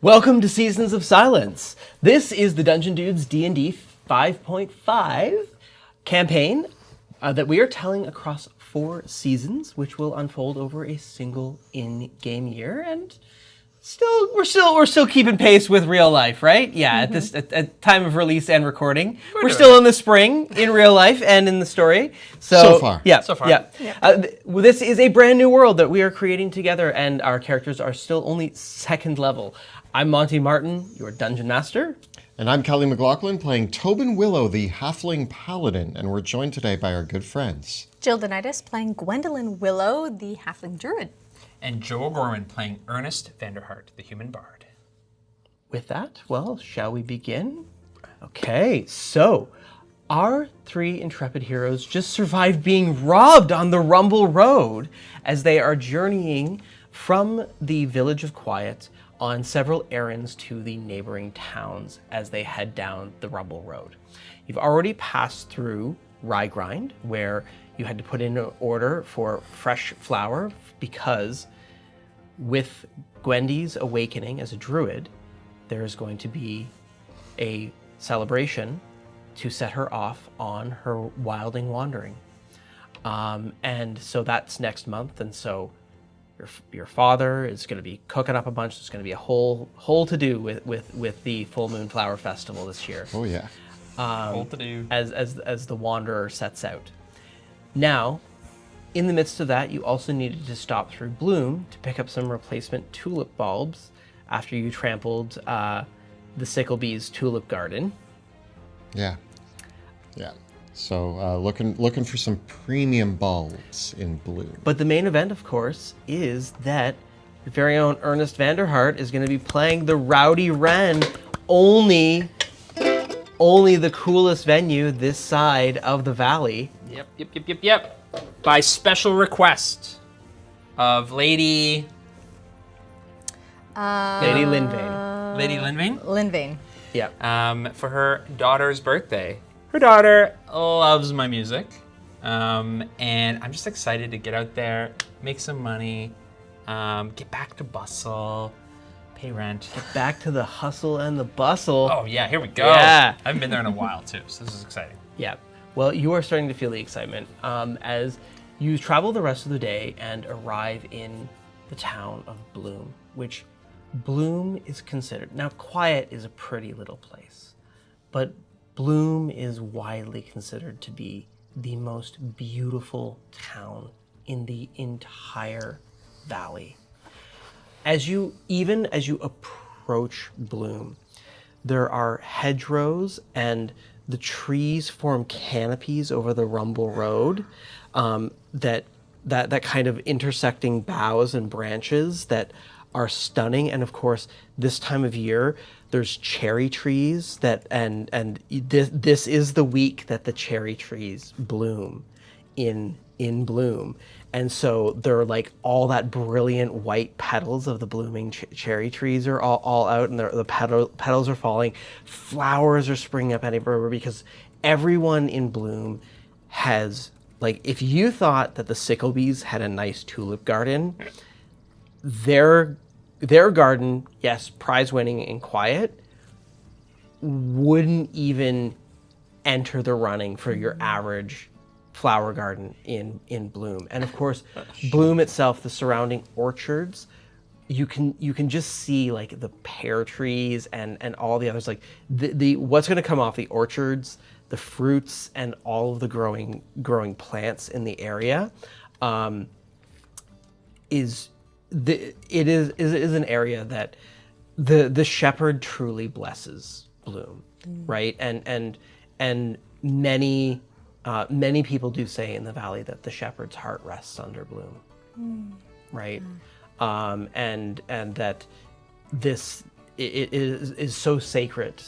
Welcome to Seasons of Silence. This is the Dungeon Dudes D&D 5.5 campaign that we are telling across 4 seasons, which will unfold over a single in-game year. And we're still keeping pace with real life, right? Yeah, at time of release and recording, we're still in the spring in real life and in the story. So far. Yeah. This is a brand new world that we are creating together, and our characters are still only 2nd level. I'm Monty Martin, your Dungeon Master. And I'm Kelly McLaughlin, playing Tobin Willow, the Halfling Paladin, and we're joined today by our good friends. Jill Danaitis, playing Gwendolyn Willow, the Halfling Druid. And Joel Gorman, playing Ernest Vanderhart, the Human Bard. With that, well, shall we begin? Okay, so our 3 intrepid heroes just survived being robbed on the Rumble Road as they are journeying from the Village of Quiet on several errands to the neighboring towns as they head down the Rumble Road. You've already passed through Rye-Grind, where you had to put in an order for fresh flour because with Gwendy's awakening as a druid, there is going to be a celebration to set her off on her wilding wandering. And so that's next month, and so your father is going to be cooking up a bunch. There's going to be a whole to-do with the Full Moon Flower Festival this year. Oh yeah. Whole to-do. As the Wanderer sets out. Now, in the midst of that, you also needed to stop through Bloom to pick up some replacement tulip bulbs after you trampled the Sicklebee's tulip garden. Yeah. So looking for some premium bulbs in Bloom. But the main event, of course, is that your very own Ernest Vanderhart is going to be playing the Rowdy Wren, only the coolest venue this side of the valley. Yep. By special request of Lady Linvain. Lady Linvain? Linvain. Yeah. For her daughter's birthday. Her daughter loves my music, and I'm just excited to get out there, make some money, get back to bustle, pay rent. Get back to the hustle and the bustle. Oh yeah, here we go. Yeah. I haven't been there in a while too, so this is exciting. Yeah. Well, you are starting to feel the excitement as you travel the rest of the day and arrive in the town of Bloom, which Bloom is considered. Now, Quiet is a pretty little place, but Bloom is widely considered to be the most beautiful town in the entire valley. As you approach Bloom, there are hedgerows and the trees form canopies over the Rumble Road that kind of intersecting boughs and branches that are stunning. And of course, this time of year, there's cherry trees and this is the week that the cherry trees bloom in Bloom. And so they're like all that brilliant white petals of the blooming cherry trees are all out, and the petals are falling. Flowers are springing up everywhere because everyone in Bloom has, like, if you thought that the Sicklebees had a nice tulip garden, their garden, yes, prize winning and Quiet, wouldn't even enter the running for your average flower garden in Bloom. And of course, Bloom itself, the surrounding orchards, you can just see like the pear trees and all the others, like the what's going to come off the orchards, the fruits and all of the growing plants in the area is an area that the shepherd truly blesses Bloom, right? And many people do say in the valley that the shepherd's heart rests under Bloom, right? And that this is so sacred,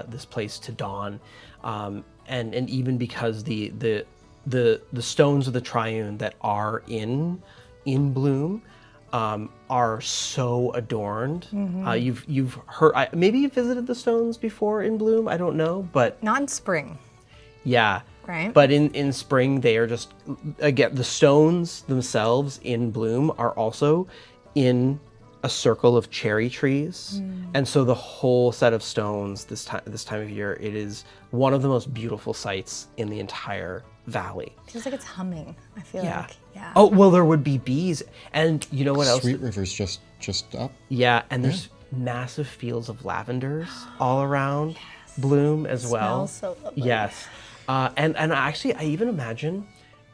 this place to Dawn, and even because the stones of the Triune that are in Bloom are so adorned. You've heard, maybe you've visited the stones before in Bloom. I don't know, but Not in spring. Yeah. Right. But in spring, they are just, again, the stones themselves in Bloom are also in a circle of cherry trees, and so the whole set of stones this time of year, it is one of the most beautiful sights in the entire valley. Feels like it's humming. I feel Yeah. like, yeah. Oh well, there would be bees, and you know what else? Sweet River's just up. Yeah, and there's massive fields of lavenders all around Bloom as well. Smells so lovely. Yes, and actually, I even imagine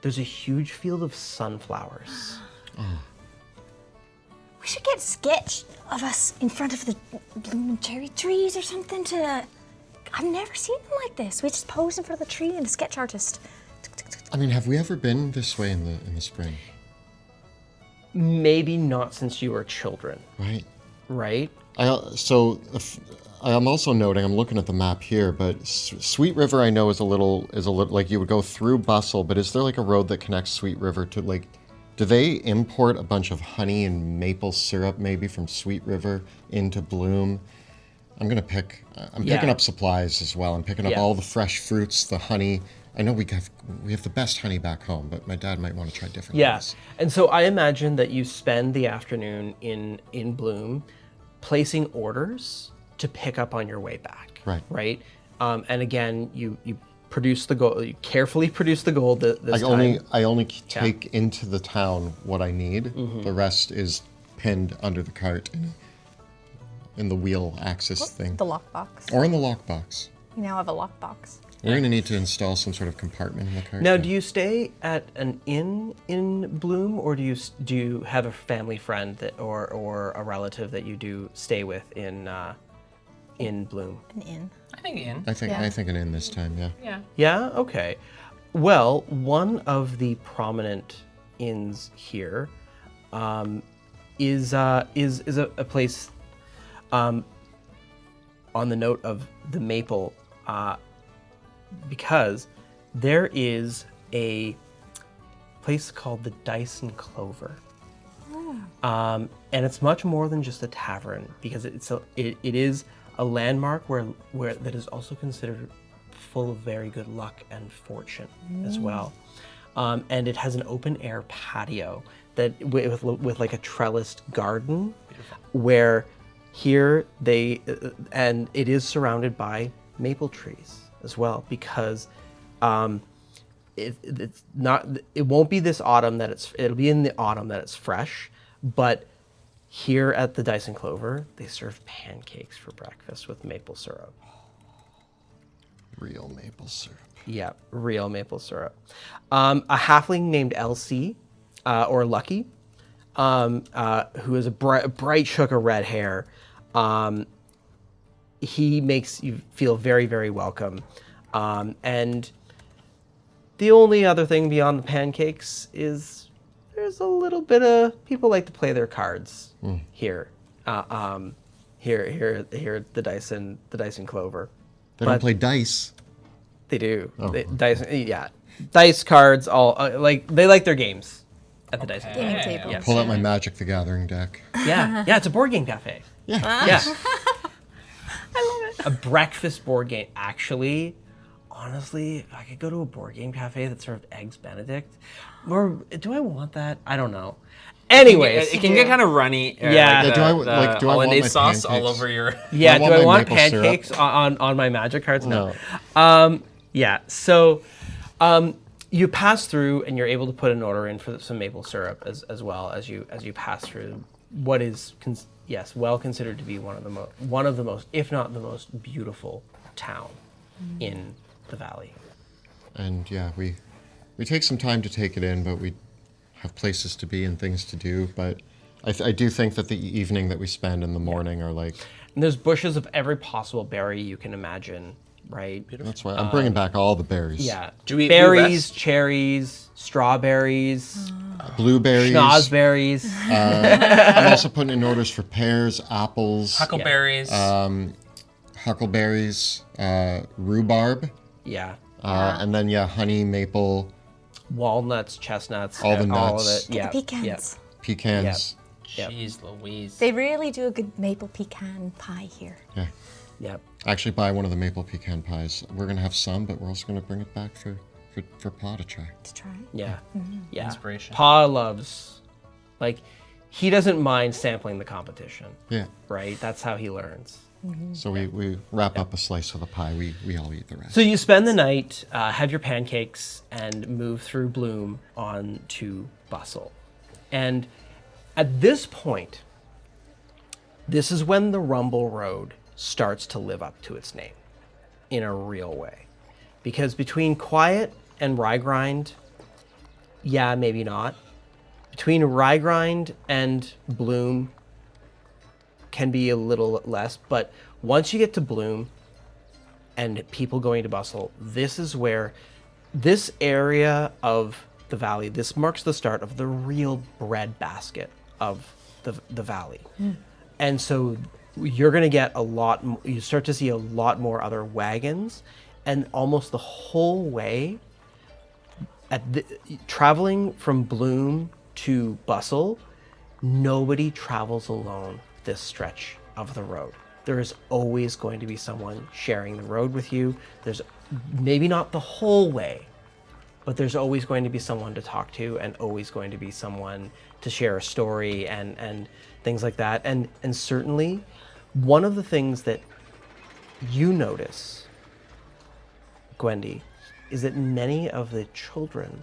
there's a huge field of sunflowers. We should get a sketch of us in front of the blooming cherry trees or something to... I've never seen them like this. We just pose in front of the tree and the sketch artist. I mean, have we ever been this way in the spring? Maybe not since you were children, Right. right? I'm also noting, I'm looking at the map here, but Sweet River I know is a little like you would go through Bustle, but is there like a road that connects Sweet River to like, do they import a bunch of honey and maple syrup maybe from Sweet River into Bloom? I'm picking up supplies as well. I'm picking up all the fresh fruits, the honey. I know we have the best honey back home, but my dad might want to try different things. And so I imagine that you spend the afternoon in Bloom placing orders to pick up on your way back. Right. And again, you produce the gold. You carefully produce the gold this time. I only take into the town what I need. The rest is pinned under the cart in the wheel axis thing. The lockbox. Or in the lockbox. We now have a lockbox. We're going to need to install some sort of compartment in the cart. Now, do you stay at an inn in Bloom, or do you have a family friend or a relative that you do stay with in Bloom? An inn. I think in. I think an inn this time, yeah. Yeah. Yeah. Okay. Well, one of the prominent inns here is a place. On the note of the maple, because there is a place called the Dice and Clover, and it's much more than just a tavern, because it is a landmark where that is also considered full of very good luck and fortune as well, and it has an open air patio that with like a trellised garden, where here and it is surrounded by maple trees as well, because it won't be this autumn it'll be in the autumn that it's fresh, but here at the Dice and Clover they serve pancakes for breakfast with maple syrup. Real maple syrup. Yeah, real maple syrup. A halfling named Elsie, or Lucky, who has a bright shook of red hair. He makes you feel very, very welcome. And the only other thing beyond the pancakes is there's a little bit of people like to play their cards here. Here at the Dice and Clover. They don't play dice. They do. Oh. Dice cards. All they like their games at the Dice and Clover. Gaming table. Yes. Pull out my Magic the Gathering deck. Yeah, it's a board game cafe. Yeah. Yeah. I love it. A breakfast board game. Actually, honestly, if I could go to a board game cafe that served Eggs Benedict, or do I want that? I don't know. Anyways, It can get kind of runny. Yeah. The, Do I want hollandaise my sauce all pancakes? over your... yeah. Do I Do I want want my maple syrup? pancakes on my Magic cards? No. Yeah. So, you pass through and you're able to put an order in for some maple syrup as well as you pass through what is well considered to be one of the most, if not the most beautiful town in the valley. And yeah, we take some time to take it in, but we have places to be and things to do. But I do think that the evening that we spend in the morning are like... And there's bushes of every possible berry you can imagine, right? That's why I'm bringing back all the berries. Yeah. Do we berries, rest? cherries, strawberries, Blueberries. schnozberries. I'm also putting in orders for pears, apples, Huckleberries. huckleberries, rhubarb, Yeah. and then honey, maple, Walnuts, chestnuts, All the all of nuts. it. Yeah. The pecans. Yep. pecans. Yep. Jeez Louise. They really do a good maple pecan pie here. Yeah. Yep. Actually, buy one of the maple pecan pies. We're gonna have some, but we're also gonna bring it back for Pa to try. To try. Yeah. Yeah. Inspiration. Pa loves, he doesn't mind sampling the competition, Yeah. right? That's how he learns. So we wrap up a slice of the pie. We all eat the rest. So you spend the night, have your pancakes, and move through Bloom on to Bustle. And at this point, this is when the Rumble Road starts to live up to its name in a real way. Because between Quiet and Rygrind, yeah, maybe not. Between Rygrind and Bloom can be a little less, but once you get to Bloom and people going to Bustle, this is where this area of the valley, this marks the start of the real breadbasket of the valley. And so you're going to get you start to see a lot more other wagons, and almost the whole way traveling from Bloom to Bustle, nobody travels alone this stretch of the road. There is always going to be someone sharing the road with you. There's maybe not the whole way, but there's always going to be someone to talk to, and always going to be someone to share a story and things like that. And certainly one of the things that you notice, Gwendy, is that many of the children,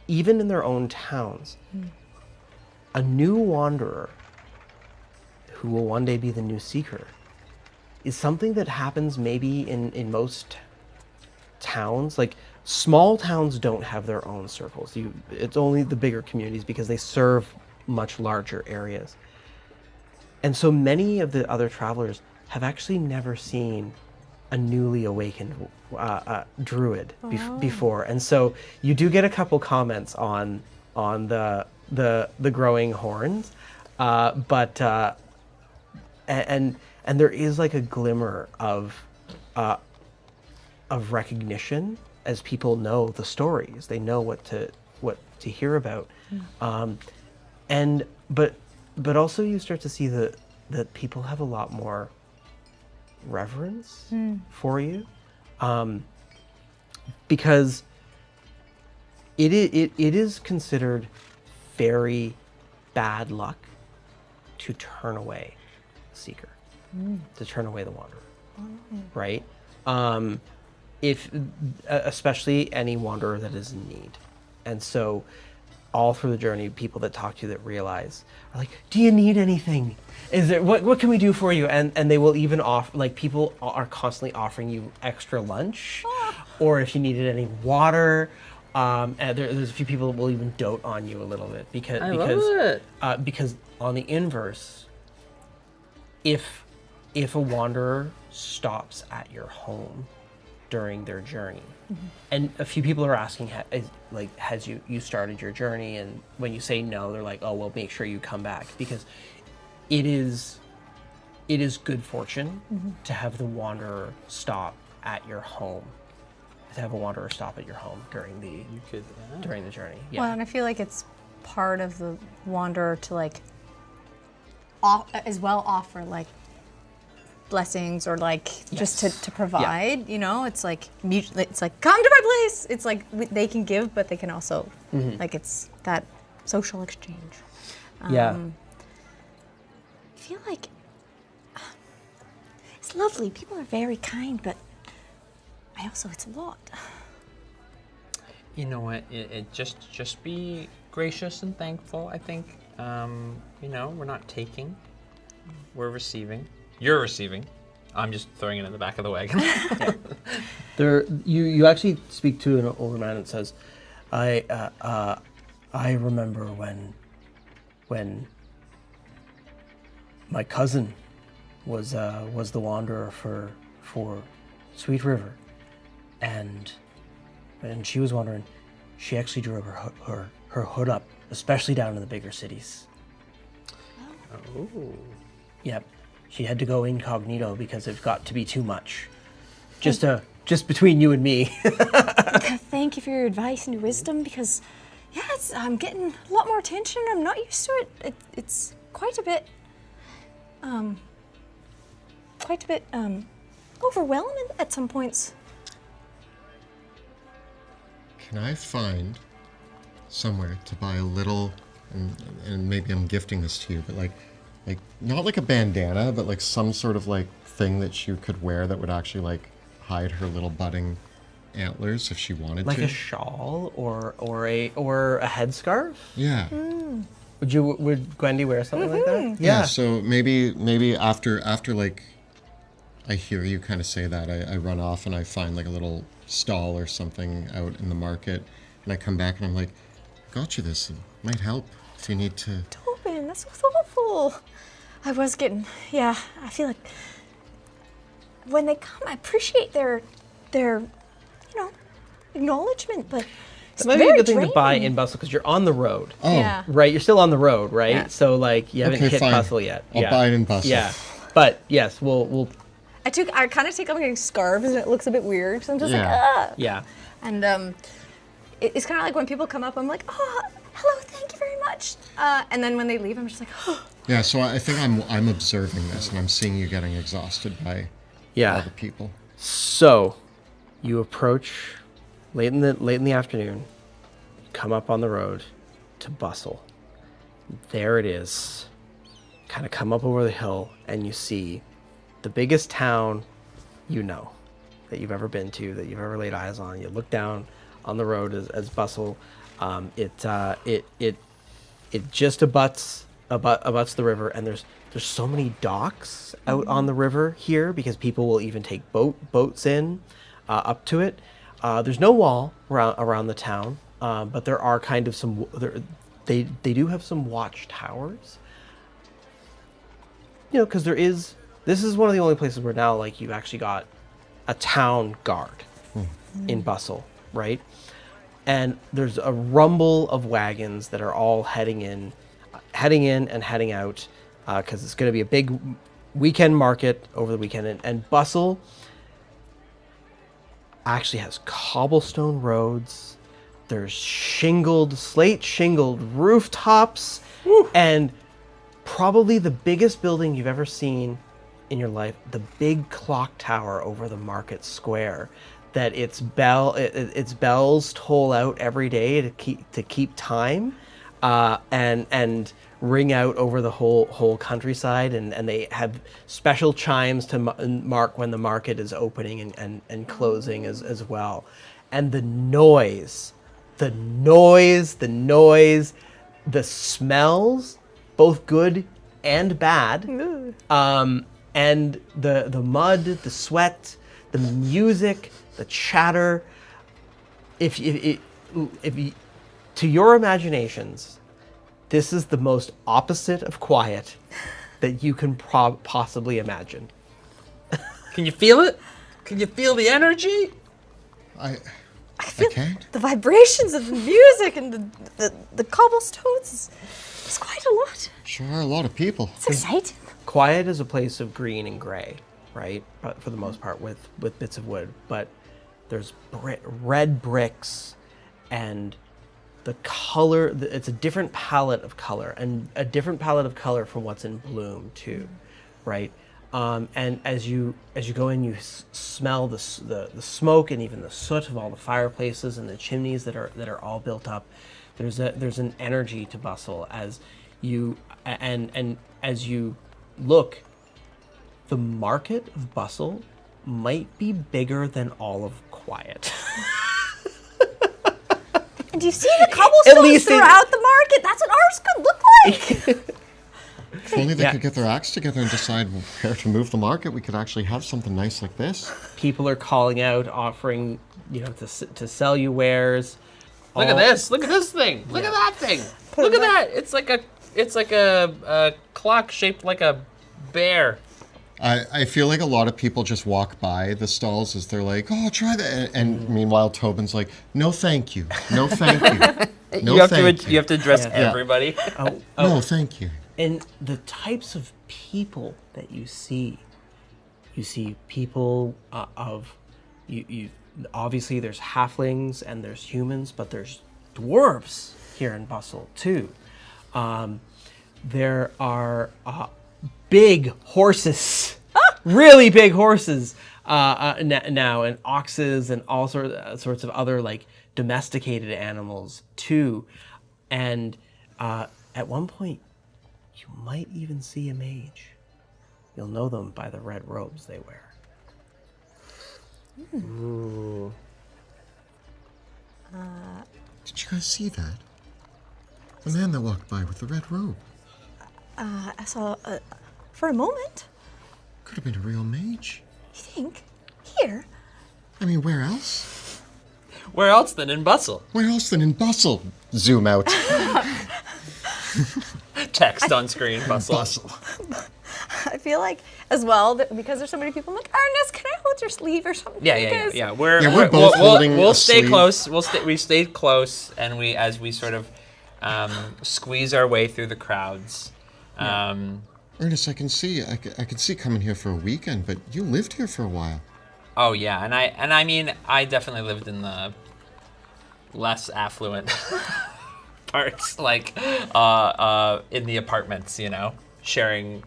even in their own towns, a new wanderer who will one day be the new seeker is something that happens maybe in most towns. Like, small towns don't have their own circles. It's only the bigger communities because they serve much larger areas. And so many of the other travelers have actually never seen a newly awakened druid before. And so you do get a couple comments on the growing horns, but there is like a glimmer of recognition as people know the stories. They know what to hear about, but also you start to see that people have a lot more reverence for you, because it is considered very bad luck to turn away the seeker, to turn away the wanderer, right? If especially any wanderer that is in need. And so all through the journey, people that talk to you that realize are like, do you need anything? Is there what can we do for you? And they will even offer, like, people are constantly offering you extra lunch, or if you needed any water. And there's a few people that will even dote on you a little bit because on the inverse, if a wanderer stops at your home during their journey, and a few people are asking, has you started your journey? And when you say no, they're like, oh, well, make sure you come back, because it is good fortune to have the wanderer stop at your home. To have a wanderer stop at your home during the journey. Yeah. Well, and I feel like it's part of the wanderer to, like, as well offer, like, blessings, or like just to provide. You know, it's like it's like, come to my place. It's like they can give, but they can also like, it's that social exchange. Yeah. I feel like it's lovely. People are very kind, but it's a lot. You know what? It just be gracious and thankful. I think. We're not taking, we're receiving. You're receiving. I'm just throwing it in the back of the wagon. You actually speak to an older man and says, I remember when my cousin was the wanderer for Sweet River, and she was wandering. She actually drew her hood up, especially down in the bigger cities. Oh. Yep. She had to go incognito because it got to be too much. Just between you and me. Thank you for your advice and your wisdom, because I'm getting a lot more attention. I'm not used to it. It's quite a bit overwhelming at some points. Can I find somewhere to buy a little, and maybe I'm gifting this to you, but like not like a bandana, but like some sort of like thing that she could wear that would actually like hide her little budding antlers if she wanted Like to. a shawl or a headscarf? Yeah. Would Gwendy wear something like that? Yeah. So maybe after like I hear you kind of say that, I run off and I find like a little stall or something out in the market, and I come back and I'm like, got you this. It might help if you need to. Tobin, that's so thoughtful. I was getting, I feel like when they come, I appreciate their acknowledgement, but it's That might be a very good thing to buy draining. in Bustle because you're on the road. Oh, Yeah. Right, you're still on the road, right? Yeah. So like you haven't Okay, hit fine. Bustle yet. I'll buy it in Bustle. Yeah, but yes, we'll I kind of take off my scarves and it looks a bit weird, so I'm just Yeah. like, ah. yeah. And it's kind of like when people come up, I'm like, oh, hello, thank you very much. And then when they leave, I'm just like, oh. Yeah. So I think I'm observing this and I'm seeing you getting exhausted by Yeah. all the people. So, you approach late in the afternoon. Come up on the road to Bustle. There it is. Kind of come up over the hill, and you see the biggest town you know that you've ever been to, that you've ever laid eyes on. You look down on the road as Bustle. It just abuts the river, and there's so many docks out on the river here because people will even take boats in up to it. There's no wall around the town, but there are kind of some. They do have some watchtowers. You know, because this is one of the only places where now like you've actually got a town guard in Bustle, right? And there's a rumble of wagons that are all heading in and heading out because it's going to be a big weekend market over the weekend. And Bustle actually has cobblestone roads. There's slate shingled rooftops. Woo. And probably the biggest building you've ever seen in your life, the big clock tower over the market square, that its bells toll out every day to keep time, and ring out over the whole countryside, and they have special chimes to mark when the market is opening and closing as well. And the noise, the smells, both good and bad, and the mud, the sweat, the music, the chatter. If you, to your imaginations, this is the most opposite of quiet that you can possibly imagine. Can you feel it? Can you feel the energy? I feel can't. the vibrations of the music and the cobblestones. It's quite a lot. Sure are a lot of people. It's exciting. Quiet is a place of green and gray, right? But for the most part, with bits of wood. But there's red bricks, and the color. It's a different palette of color, and a different palette of color from what's in bloom too, right? And as you go in, you smell the smoke and even the soot of all the fireplaces and the chimneys that are all built up. There's an energy to Bustle as you and as you look. The market of Bustle might be bigger than all of Quiet. And do you see the cobblestones least in- throughout the market? That's what ours could look like. If only they Yeah. could get their acts together and decide where to move the market, we could actually have something nice like this. People are calling out, offering, to sell you wares. Look at this! Look at this thing! Look at that thing! Look at that! It's like a clock shaped like a bear. I feel like a lot of people just walk by the stalls as they're like, oh, try that. And meanwhile, Tobin's like, no, thank you. No, thank you. No, thank you. You have to address everybody. No, thank you. And the types of people that you see people you obviously there's halflings and there's humans, but there's dwarves here in Bustle too. There are big horses, really big horses, now, and oxes and all sorts of other like domesticated animals too. And at one point, you might even see a mage. You'll know them by the red robes they wear. Ooh. Did you guys see that? The man that walked by with the red robe. I saw for a moment. Could have been a real mage. You think? Here? I mean, where else? Where else than in Bustle? Where else than in Bustle? Zoom out. Text on screen, Bustle. Bustle. I feel like, as well, that because there's so many people, I'm like, Ernest, can I hold your sleeve or something? Yeah. We're both holding we'll a stay sleeve. close. We stayed close, and as we sort of squeeze our way through the crowds. Ernest, I can see coming here for a weekend, but you lived here for a while. Oh yeah, and I mean, I definitely lived in the less affluent parts, like in the apartments, sharing,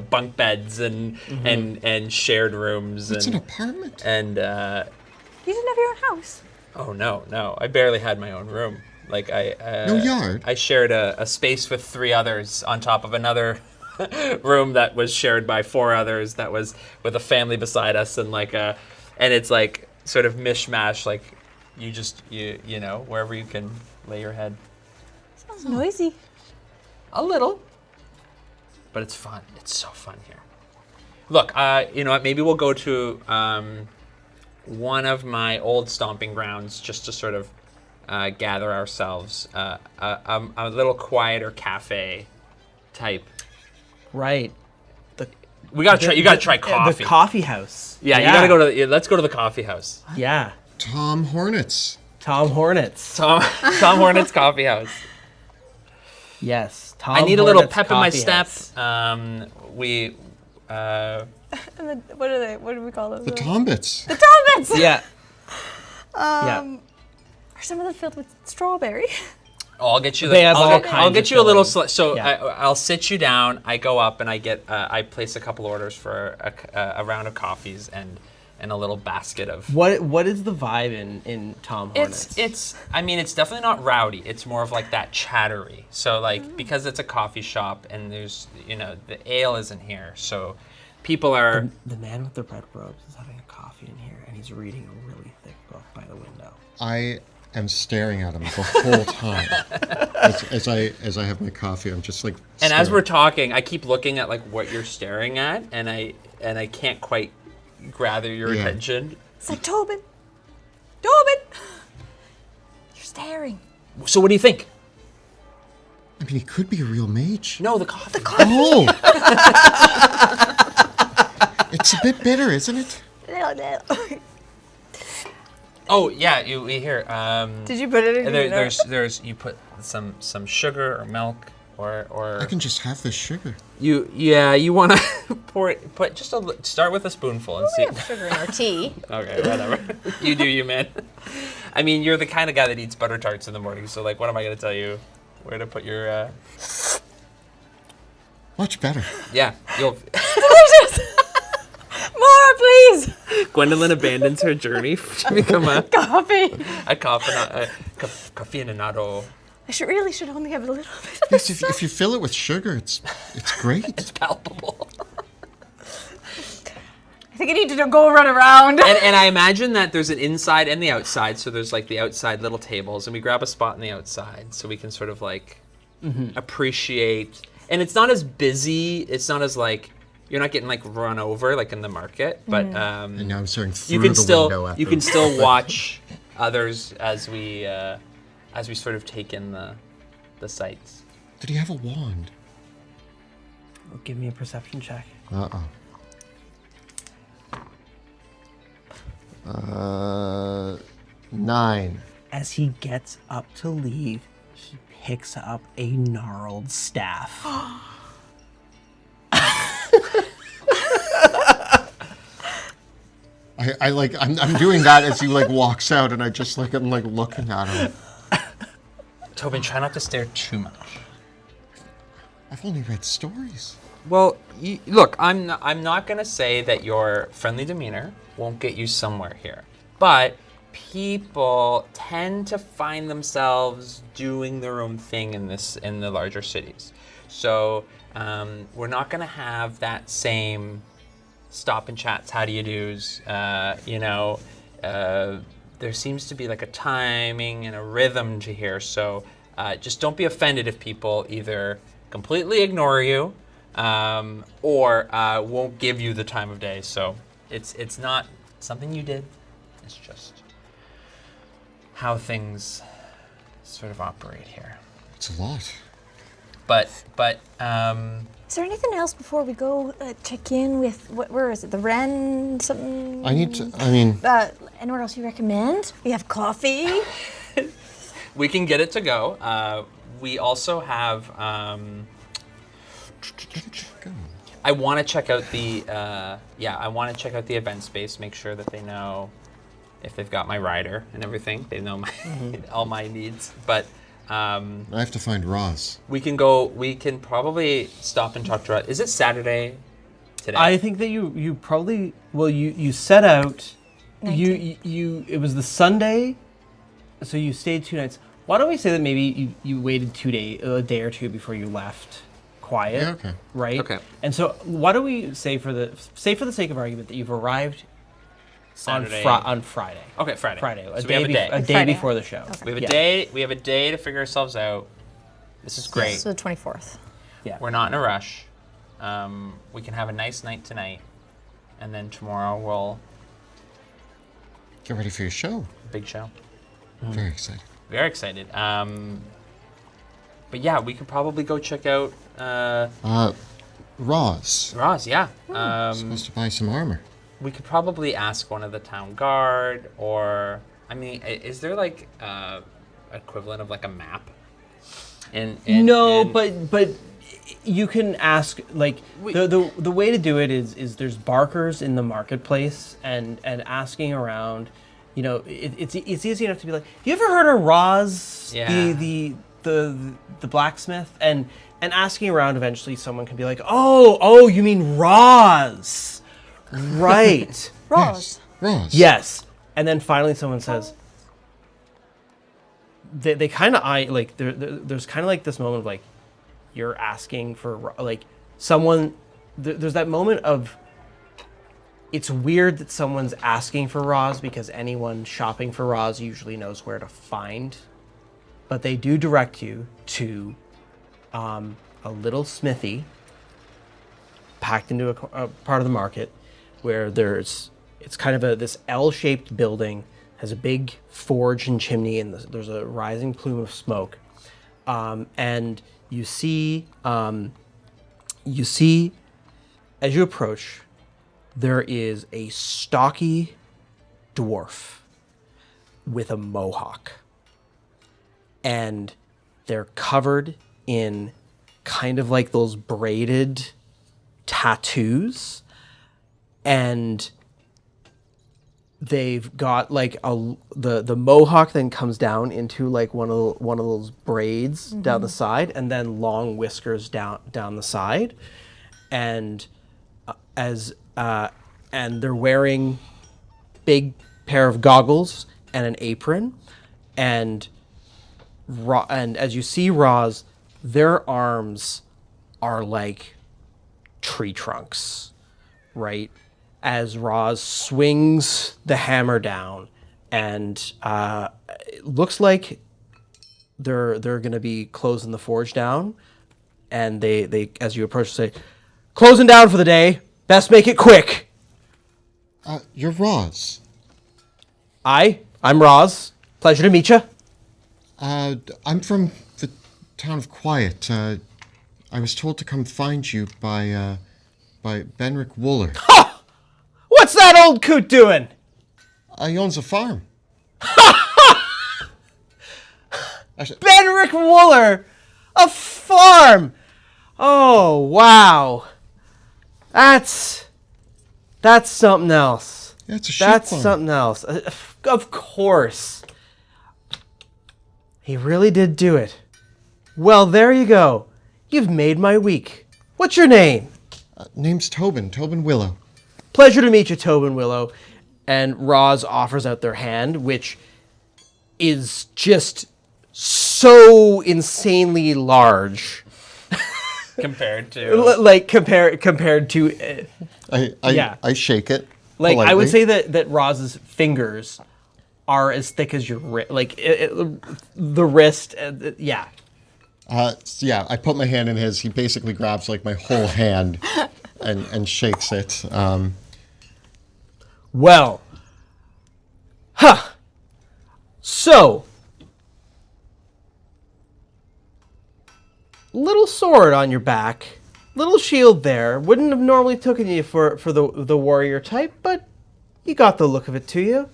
bunk beds and and shared rooms. It's an apartment. And You didn't have your own house. oh no, I barely had my own room. Like No yard. I shared a space with 3 others on top of another room that was shared by 4 others. That was with a family beside us, and and it's like sort of mishmash. Like you know wherever you can lay your head. Sounds noisy. A little, but it's fun. It's so fun here. Look, you know what? Maybe we'll go to one of my old stomping grounds just to sort of gather ourselves. A little quieter cafe type. Right. You gotta try coffee. The coffee house. Yeah, you gotta go to. Let's go to the coffee house. Yeah. Tom Hornets. Tom Hornets. Tom Hornet's coffee house. Yes. Tom I need a little Hornet's pep in my coffee step. house. And then, what are they? What do we call them? The Tombits. The Tombits! Yeah. Are some of them filled with strawberry? Oh, I'll get you. They have all I'll kinds get of you a little. fillings. So Yeah. I'll sit you down. I go up and I get. I place a couple orders for a round of coffees and a little basket of. What is the vibe in Tom Hornets? I mean, it's definitely not rowdy. It's more of like that chattery. So like because it's a coffee shop and there's the ale isn't here, so people are. The man with the red robes is having a coffee in here, and he's reading a really thick book by the window. I am staring at him the whole time. as I have my coffee, I'm just like. And as staring. we're talking, I keep looking at like what you're staring at, and I can't quite gather your attention. It's like, Tobin! You're staring. So what do you think? I mean, he could be a real mage. No, the coffee. Oh! It's a bit bitter, isn't it? Oh yeah, we hear. Did you put it in There's you put some sugar or milk or. I can just have this sugar. You want to put just start with a spoonful and We see. have sugar in our tea. Okay, whatever. You do you, man. I mean, you're the kind of guy that eats butter tarts in the morning, so like, what am I gonna tell you? Where to put your? Much better. Yeah, you'll. Delicious! More, please! Gwendolyn abandons her journey to become a Coffee. cafeinato. I really should only have a little bit of Yes, if you fill it with sugar, it's great. It's palpable. I think I need to go run around. And I imagine that there's an inside and the outside, so there's like the outside little tables, and we grab a spot on the outside so we can sort of like appreciate. And it's not as busy. It's not as like you're not getting like run over like in the market, but And now I'm staring through you can the still window at you them. can still watch others as we sort of take in the sights. Did he have a wand? Give me a perception check. 9. As he gets up to leave, he picks up a gnarled staff. I'm doing that as he like walks out, and I just like I'm like looking at him. Tobin, try not to stare too much. I've only read stories. Well, look, I'm not gonna say that your friendly demeanor won't get you somewhere here. But people tend to find themselves doing their own thing in the larger cities. So we're not going to have that same stop and chats, how do you do's, there seems to be like a timing and a rhythm to here. So just don't be offended if people either completely ignore you or won't give you the time of day. So it's not something you did. It's just how things sort of operate here. It's a lot. But Is there anything else before we go check in with, where is it, the Wren, something? Anywhere else you recommend? We have coffee. we can get it to go. We also have, I want to check out the, I want to check out the event space, make sure that they know if they've got my rider and everything. They know my all my needs. But I have to find Roz. we can probably stop and talk to Roz. Is it Saturday today? I think that you probably, well, you set out, it was the Sunday, so you stayed 2 nights. Why don't we say that maybe you waited a day or two before you left quiet, Yeah, okay. right? Okay. And so why don't we say for the sake of argument that you've arrived Saturday. on Friday. Okay, Friday. A So we have a day. A day Friday. before the show. Okay. We have a Yeah. day. We have a day to figure ourselves out. This is great. So the 24th. Yeah. We're not in a rush. We can have a nice night tonight, and then tomorrow we'll Get ready for your show. big show. Very excited. Very excited. But yeah, we could probably go check out Roz. Roz. Yeah. Supposed to buy some armor. We could probably ask one of the town guard, or is there like equivalent of like a map? But you can ask, like, the way to do it is there's barkers in the marketplace, and asking around, it's easy enough to be like, you ever heard of Roz, Yeah. the blacksmith, and asking around, eventually someone can be like, oh, you mean Roz, right? Roz. Roz. Yes, and then finally someone says. They kind of like there's kind of like this moment of like you're asking for like someone there's that moment of it's weird that someone's asking for Roz because anyone shopping for Roz usually knows where to find, but they do direct you to a little smithy packed into a part of the market where it's kind of this L-shaped building, has a big forge and chimney, and there's a rising plume of smoke. And you see, as you approach, there is a stocky dwarf with a mohawk. And they're covered in kind of like those braided tattoos. And they've got like the mohawk then comes down into like one of those braids down the side, and then long whiskers down the side, and and they're wearing big pair of goggles and an apron, and as you see Roz, their arms are like tree trunks, right? As Roz swings the hammer down, and it looks like they're going to be closing the forge down, and they as you approach say, "Closing down for the day. Best make it quick." You're Roz. I'm Roz. Pleasure to meet you. I'm from the town of Quiet. I was told to come find you by Benrick Wooler. What's that old coot doing? He owns a farm. Benrick Wooler, a farm. Oh wow, that's something else. Yeah, it's a sheep That's farm. something else. Of course, he really did do it. Well, there you go. You've made my week. What's your name? Name's Tobin Willow. Pleasure to meet you, Tobin Willow. and Roz offers out their hand, which is just so insanely large. Compared to... Like, compared to... I shake it. Like, I would politely. say that Roz's fingers are as thick as your wrist. Like, the wrist, yeah. Yeah, I put my hand in his. He basically grabs like my whole hand and shakes it. Well, so, little sword on your back, little shield there. Wouldn't have normally taken you for the warrior type, but you got the look of it to you.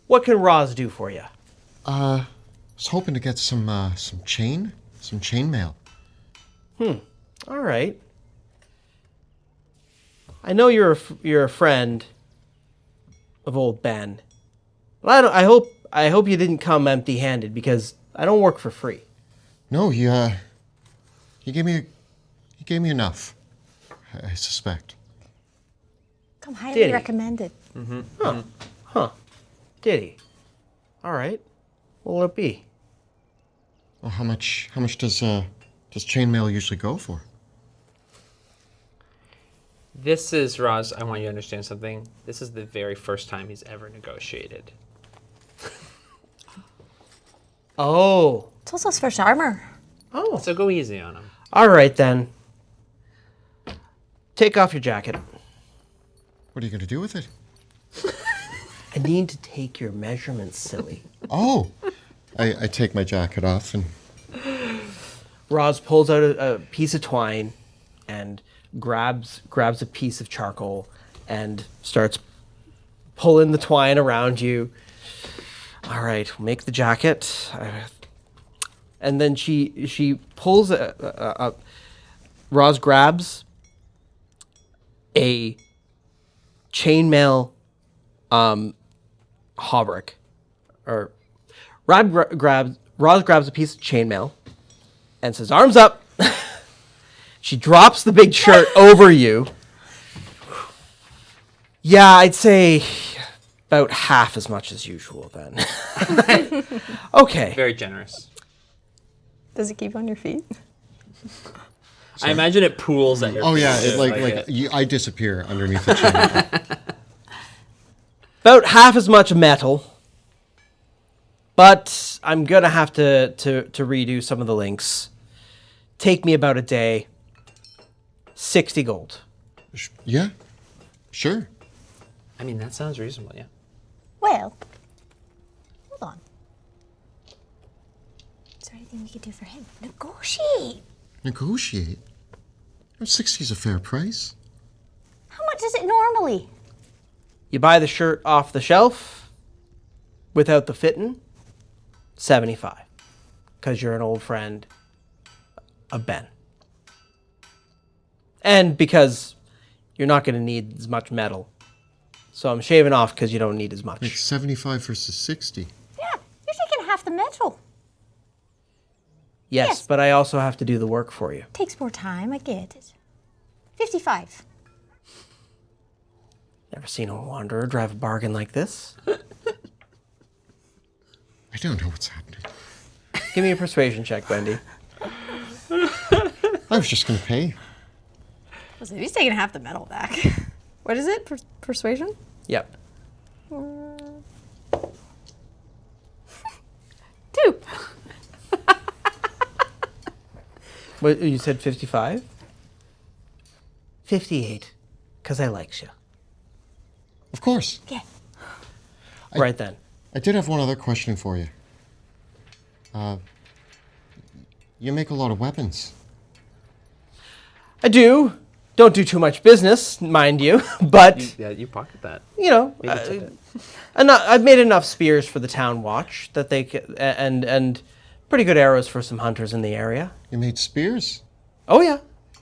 What can Roz do for you? I was hoping to get some chain mail. All right. I know you're a friend of old Ben. But I hope you didn't come empty-handed because I don't work for free. No, he gave me enough. I suspect. Come highly Did he? recommended. Did he? All right. What will it be? Well, how much does chainmail usually go for? This is, Roz, I want you to understand something. This is the very first time he's ever negotiated. Oh. It's also his first armor. Oh. So go easy on him. All right then. Take off your jacket. What are you going to do with it? I need to take your measurements, silly. Oh, I take my jacket off and Roz pulls out a piece of twine and grabs a piece of charcoal and starts pulling the twine around you. All right, we'll make the jacket. And then she pulls Roz grabs a chainmail hauberk, or Roz grabs a piece of chainmail and says, "Arms up." She drops the big shirt over you. Yeah, I'd say about half as much as usual then. Okay. Very generous. Does it keep on your feet? I imagine it pools at your oh feet, yeah, too, I disappear underneath the chain. About half as much metal. But I'm gonna have to redo some of the links. Take me about a day. 60 gold. Yeah, sure. I mean, that sounds reasonable, yeah. Well, hold on. Is there anything we could do for him? Negotiate. Negotiate. 60 is a fair price. How much is it normally? You buy the shirt off the shelf without the fitting, 75. Because you're an old friend of Ben. And because you're not going to need as much metal. So I'm shaving off because you don't need as much. It's 75 versus 60. Yeah, you're taking half the metal. Yes, Yes. but I also have to do the work for you. Takes more time, I get it. 55. Never seen a wanderer drive a bargain like this. I don't know what's happening. Give me a persuasion check, Wendy. I was just going to pay. Listen, he's taking half the metal back. What is it? Persuasion? Yep. 2. What, you said 55? 58. Because I likes you. Of course. Yeah. Right then. I did have one other question for you. You make a lot of weapons. I do. Don't do too much business, mind you. But, Yeah, you pocket that. you know, I've made enough spears for the town watch that they and pretty good arrows for some hunters in the area. You made spears? Oh yeah,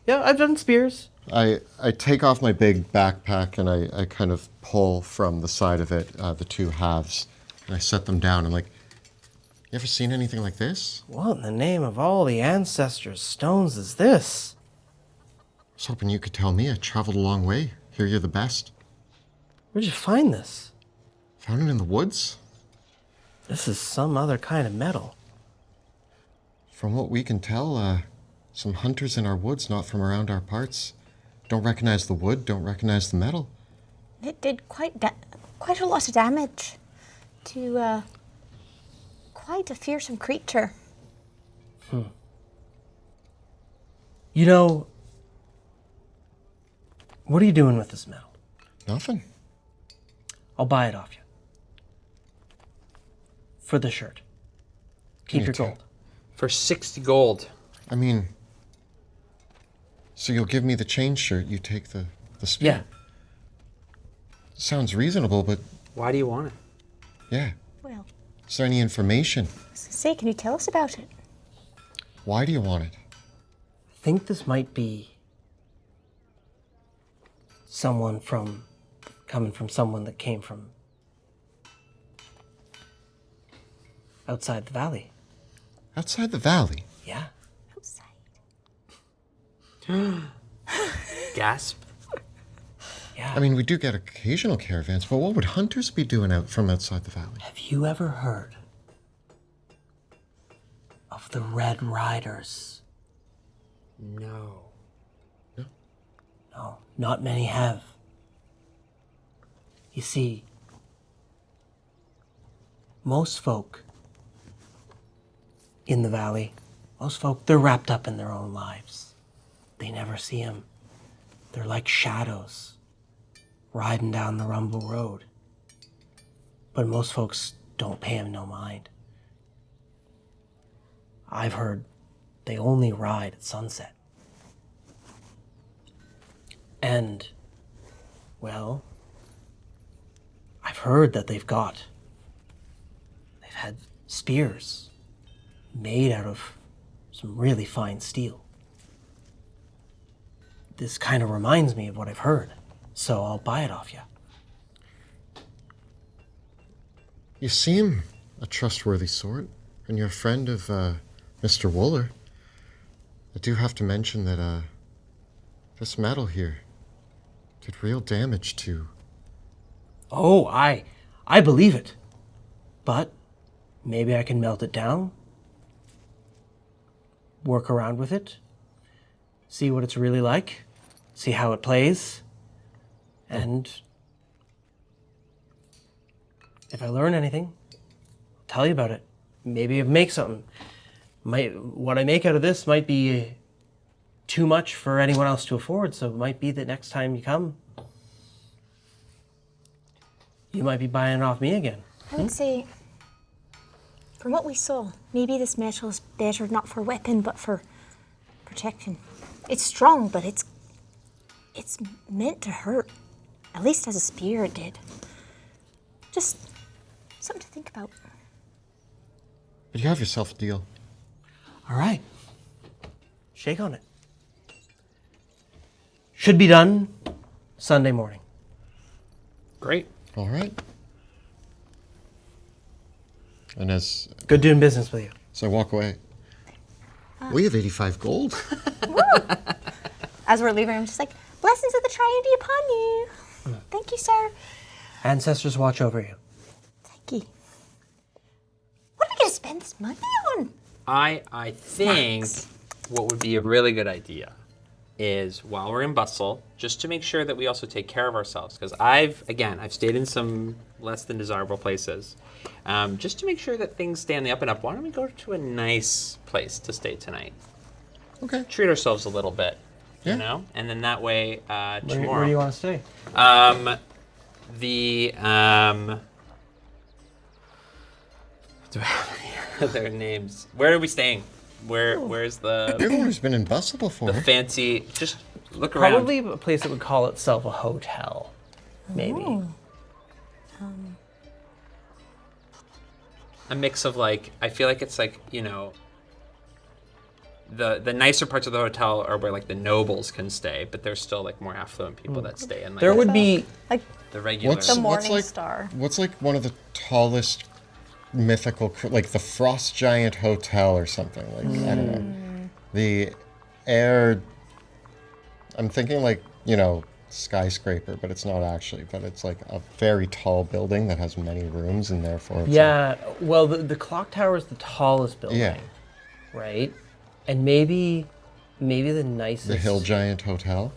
yeah. I've done spears. I take off my big backpack and I kind of pull from the side of it the two halves and I set them down. I'm like, you ever seen anything like this? What in the name of all the ancestors' stones is this? I was hoping you could tell me. I traveled a long way. Hear you're the best. Where'd you find this? Found it in the woods? This is some other kind of metal. From what we can tell, some hunters in our woods, not from around our parts, don't recognize the wood, don't recognize the metal. It did quite a lot of damage to quite a fearsome creature. You know, what are you doing with this metal? Nothing. I'll buy it off you. For the shirt. Keep Me your too. gold. For 60 gold. I mean, so you'll give me the chain shirt, you take the spear? Yeah. Sounds reasonable, but Why do you want it? yeah. Well, Is there any information? I was gonna say, can you tell us about it? Why do you want it? I think this might be coming from someone that came from outside the valley. Outside the valley? Yeah. Outside. Gasp. Yeah. I mean, we do get occasional caravans, but what would hunters be doing out from outside the valley? Have you ever heard of the Red Riders? No. No, not many have. You see, most folk in the valley, they're wrapped up in their own lives. They never see them. They're like shadows riding down the rumble road. But most folks don't pay them no mind. I've heard they only ride at sunset. And, well, I've heard that they've had spears made out of some really fine steel. This kind of reminds me of what I've heard, so I'll buy it off you. You seem a trustworthy sort, and you're a friend of Mr. Wooler. I do have to mention that this metal here did real damage to... Oh, I believe it. But maybe I can melt it down, work around with it, see what it's really like, see how it plays, and if I learn anything, I'll tell you about it. Maybe make something. What I make out of this might be too much for anyone else to afford, so it might be that next time you come, you might be buying it off me again. I would say, from what we saw, maybe this metal is better not for weapon, but for protection. It's strong, but it's meant to hurt. At least as a spear it did. Just something to think about. But you have yourself a deal. All right. Shake on it. Should be done Sunday morning. Great. All right. And as Good doing business with you. I walk away, we have 85 gold. As we're leaving, I'm just like, blessings of the Triune be upon you. Thank you, sir. Ancestors watch over you. Thank you. What are we going to spend this money on? I think what would be a really good idea is while we're in Bustle, just to make sure that we also take care of ourselves. Because I've stayed in some less than desirable places. Just to make sure that things stay on the up and up, why don't we go to a nice place to stay tonight? Okay. Treat ourselves a little bit, Yeah. you know? And then that way, tomorrow. Where do you want to stay? Do I have their names? Where are we staying? Where's You're the one who's been in Bustle before. the fancy? Just look around. Probably a place that would call itself a hotel. Maybe. A mix of like, I feel like it's like, you know, the nicer parts of the hotel are where like the nobles can stay, but there's still like more affluent people that stay in like There would be Like the regular. What's the Morning like, Star. What's like one of the tallest mythical, like the Frost Giant Hotel or something? Like, I don't know. The air, I'm thinking like, you know, skyscraper, but it's not actually. But it's like a very tall building that has many rooms, and therefore it's Yeah, well, the clock tower is the tallest building, Yeah. right? And maybe the nicest. the Hill Giant Hotel.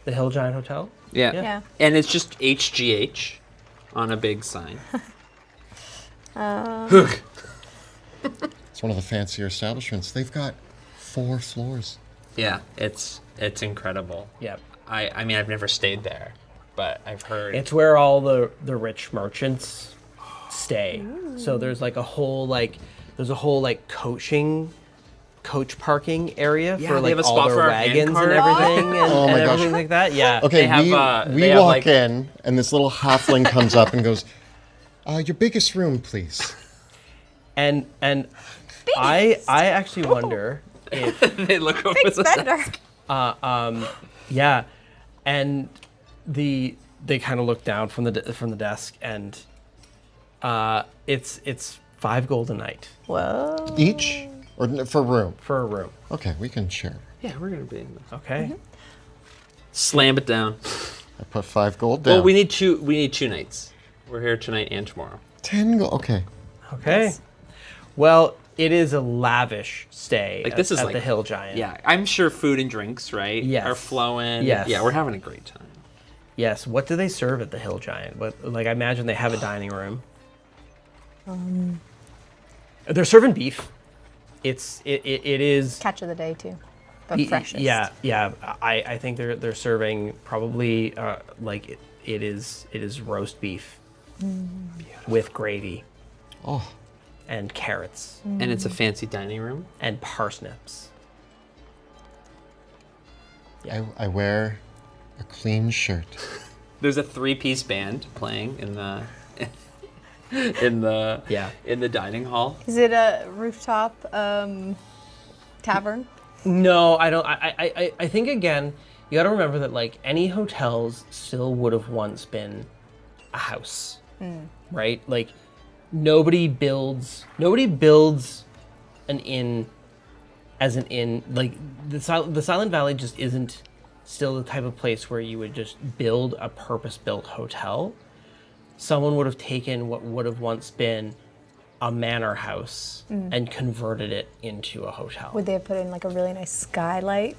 The Hill Giant Hotel. Yeah. Yeah. And it's just HGH on a big sign. It's one of the fancier establishments. They've got 4 floors. Yeah, it's incredible. Yep. I mean, I've never stayed there, but I've heard. It's where all the rich merchants stay. So there's like a whole coach parking area Yeah, for they like have a all spot their for our wagons and handcart. everything Oh and my gosh. everything like that. Yeah. Okay, They have, we they have, walk like- in, and this little halfling comes up and goes, "Your biggest room, please." And I actually wonder if they look over Big the spender. yeah, and they kind of look down from the desk and it's 5 gold a night Whoa. Each, or for room? for a room. Okay, we can share. Yeah, we're gonna be in the... Okay. Slam it down. I put 5 gold down. Well, we need 2 nights. We're here tonight and tomorrow. 10 gold. Okay. Okay. Yes. Well, it is a lavish stay Like, this is at like- the Hill Giant. Yeah, I'm sure food and drinks, right? Yes. Are flowing. Yes. Yeah, we're having a great time. Yes. What do they serve at the Hill Giant? I imagine they have a dining room. They're serving beef. It is Catch of the day too, but y- freshest. Yeah. I think they're serving probably it is roast beef with gravy Oh, and carrots And it's a fancy dining room. and parsnips. I wear a clean shirt. There's a 3-piece band playing in the in the Yeah. in the dining hall. Is it a rooftop tavern? No, I don't. I think again, you got to remember that like any hotels still would have once been a house, right? Like nobody builds an inn as an inn. Like the Silent Valley just isn't still the type of place where you would just build a purpose-built hotel. Someone would have taken what would have once been a manor house and converted it into a hotel. Would they have put in like a really nice skylight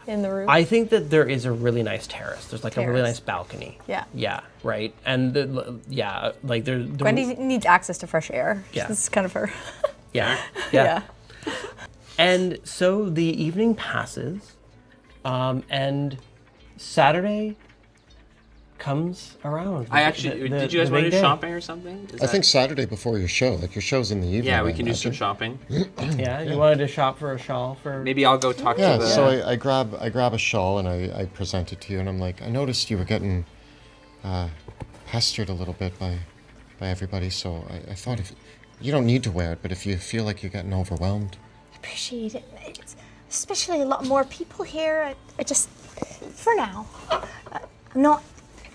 in the roof? I think that there is a really nice terrace. There's like a really Terrace. nice balcony. Yeah. Yeah, right. And like there's Wendy needs access to fresh air. Yeah. This is kind of her. yeah. Yeah. And so the evening passes, and Saturday comes around. I actually did you guys the want to big do day. shopping or something? Is I that- think Saturday before your show, like your show's in the evening. Yeah, we I can do some imagine. shopping. Yeah, you wanted to shop for a shawl for. Maybe I'll go talk Yeah, to the. so I grab a shawl and I present it to you, and I'm like, I noticed you were getting pestered a little bit by everybody, so I thought if you don't need to wear it, but if you feel like you're getting overwhelmed, Appreciate it. It's especially a lot more people here. I just, for now, I'm not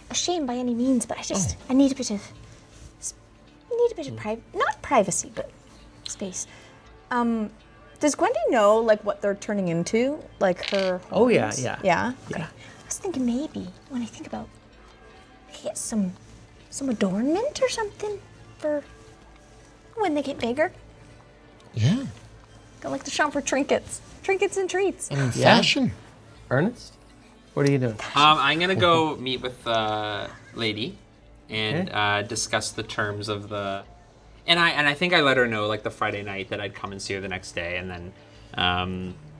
ashamed by any means, but I need a bit of, not privacy, but space. Does Wendy know like what they're turning into? Like her. Oh yeah, horns? yeah. Yeah. Yeah. I was thinking maybe when I think about get some adornment or something for when they get bigger. yeah, I like to shop for trinkets and treats. in fashion. Ernest, what are you doing? I'm gonna go meet with the lady and discuss the terms of the. And I think I let her know like the Friday night that I'd come and see her the next day, and then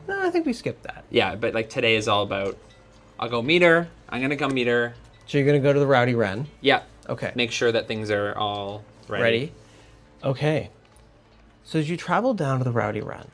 No, I think we skipped that. yeah. But like today is all about. I'll go meet her. I'm gonna come meet her. So you're gonna go to the Rowdy Wren. Yeah. Okay. Make sure that things are all ready. Ready? Okay. So as you travel down to the Rowdy Run,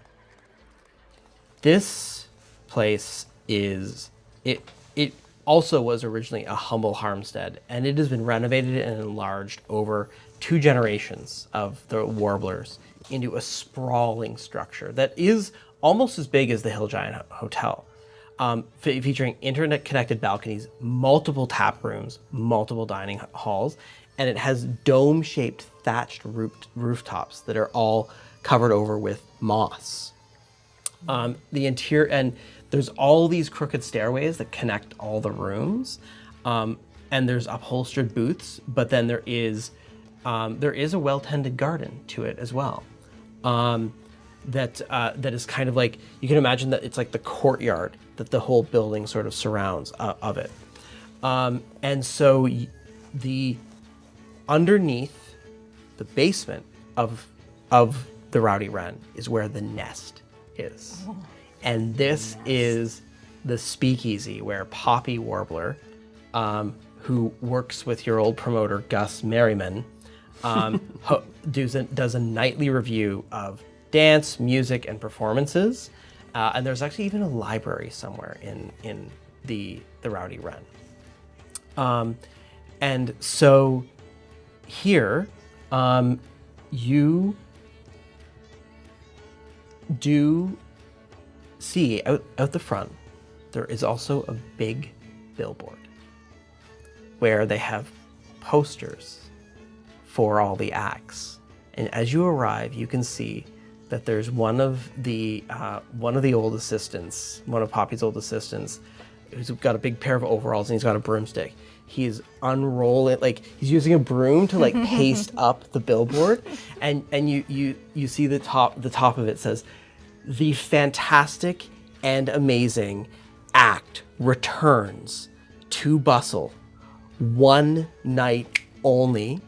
this place is it also was originally a humble farmstead, and it has been renovated and enlarged over 2 generations of the Warblers into a sprawling structure that is almost as big as the Hill Giant Hotel. Featuring internet-connected balconies, multiple tap rooms, multiple dining halls, and it has dome-shaped thatched rooftops that are all covered over with moss. The interior and there's all these crooked stairways that connect all the rooms, and there's upholstered booths. But then there is a well-tended garden to it as well. That is kind of like, you can imagine that it's like the courtyard that the whole building sort of surrounds of it. And so the underneath the basement of the Rowdy Wren is where the nest is. And this is the speakeasy where Poppy Warbler, who works with your old promoter Gus Merriman, does a nightly review of dance, music, and performances. And there's actually even a library somewhere in the Rowdy Wren. And so here, you do see out the front, there is also a big billboard where they have posters for all the acts. And as you arrive, you can see that there's one of the old assistants, one of Poppy's old assistants, who's got a big pair of overalls and he's got a broomstick. He's unrolling, like he's using a broom to like paste up the billboard, and you see the top of it says, "The fantastic and amazing act returns to Bustle. One night only.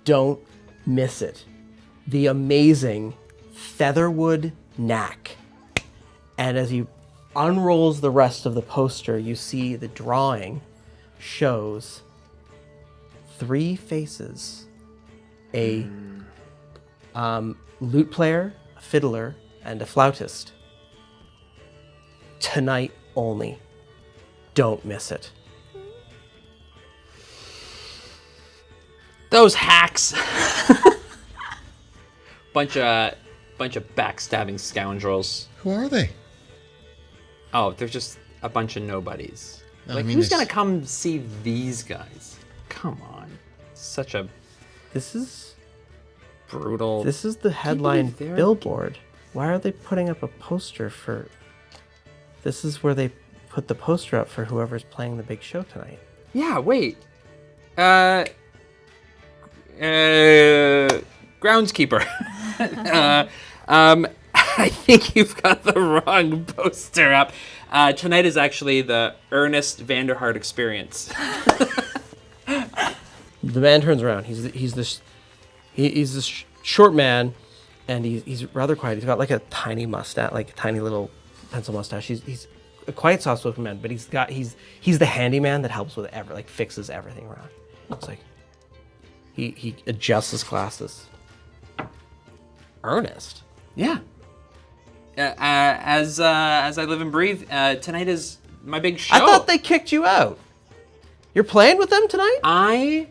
Don't miss it. The amazing Featherwood Knack." And as he unrolls the rest of the poster, you see the drawing shows 3 faces: a lute player, a fiddler, and a flautist. Tonight only. Don't miss it. Those hacks. bunch of backstabbing scoundrels. Who are they? Oh, they're just a bunch of nobodies. No, Like, I mean, who's it's- gonna come see these guys? Come on. Such a This is brutal. the headline believe they're- billboard. Why are they putting up a poster for? This is where they put the poster up for whoever's playing the big show tonight. Yeah, wait. Groundskeeper. I think you've got the wrong poster up. Tonight is actually the Ernest Vanderhart experience. The man turns around. He's this short man, and he's rather quiet. He's got like a tiny mustache, like a tiny little pencil mustache. He's a quiet, soft-spoken man, but he's the handyman that helps with fixes everything around. It's like he adjusts his glasses. Ernest. Yeah. As I live and breathe, tonight is my big show. I thought they kicked you out. You're playing with them tonight? I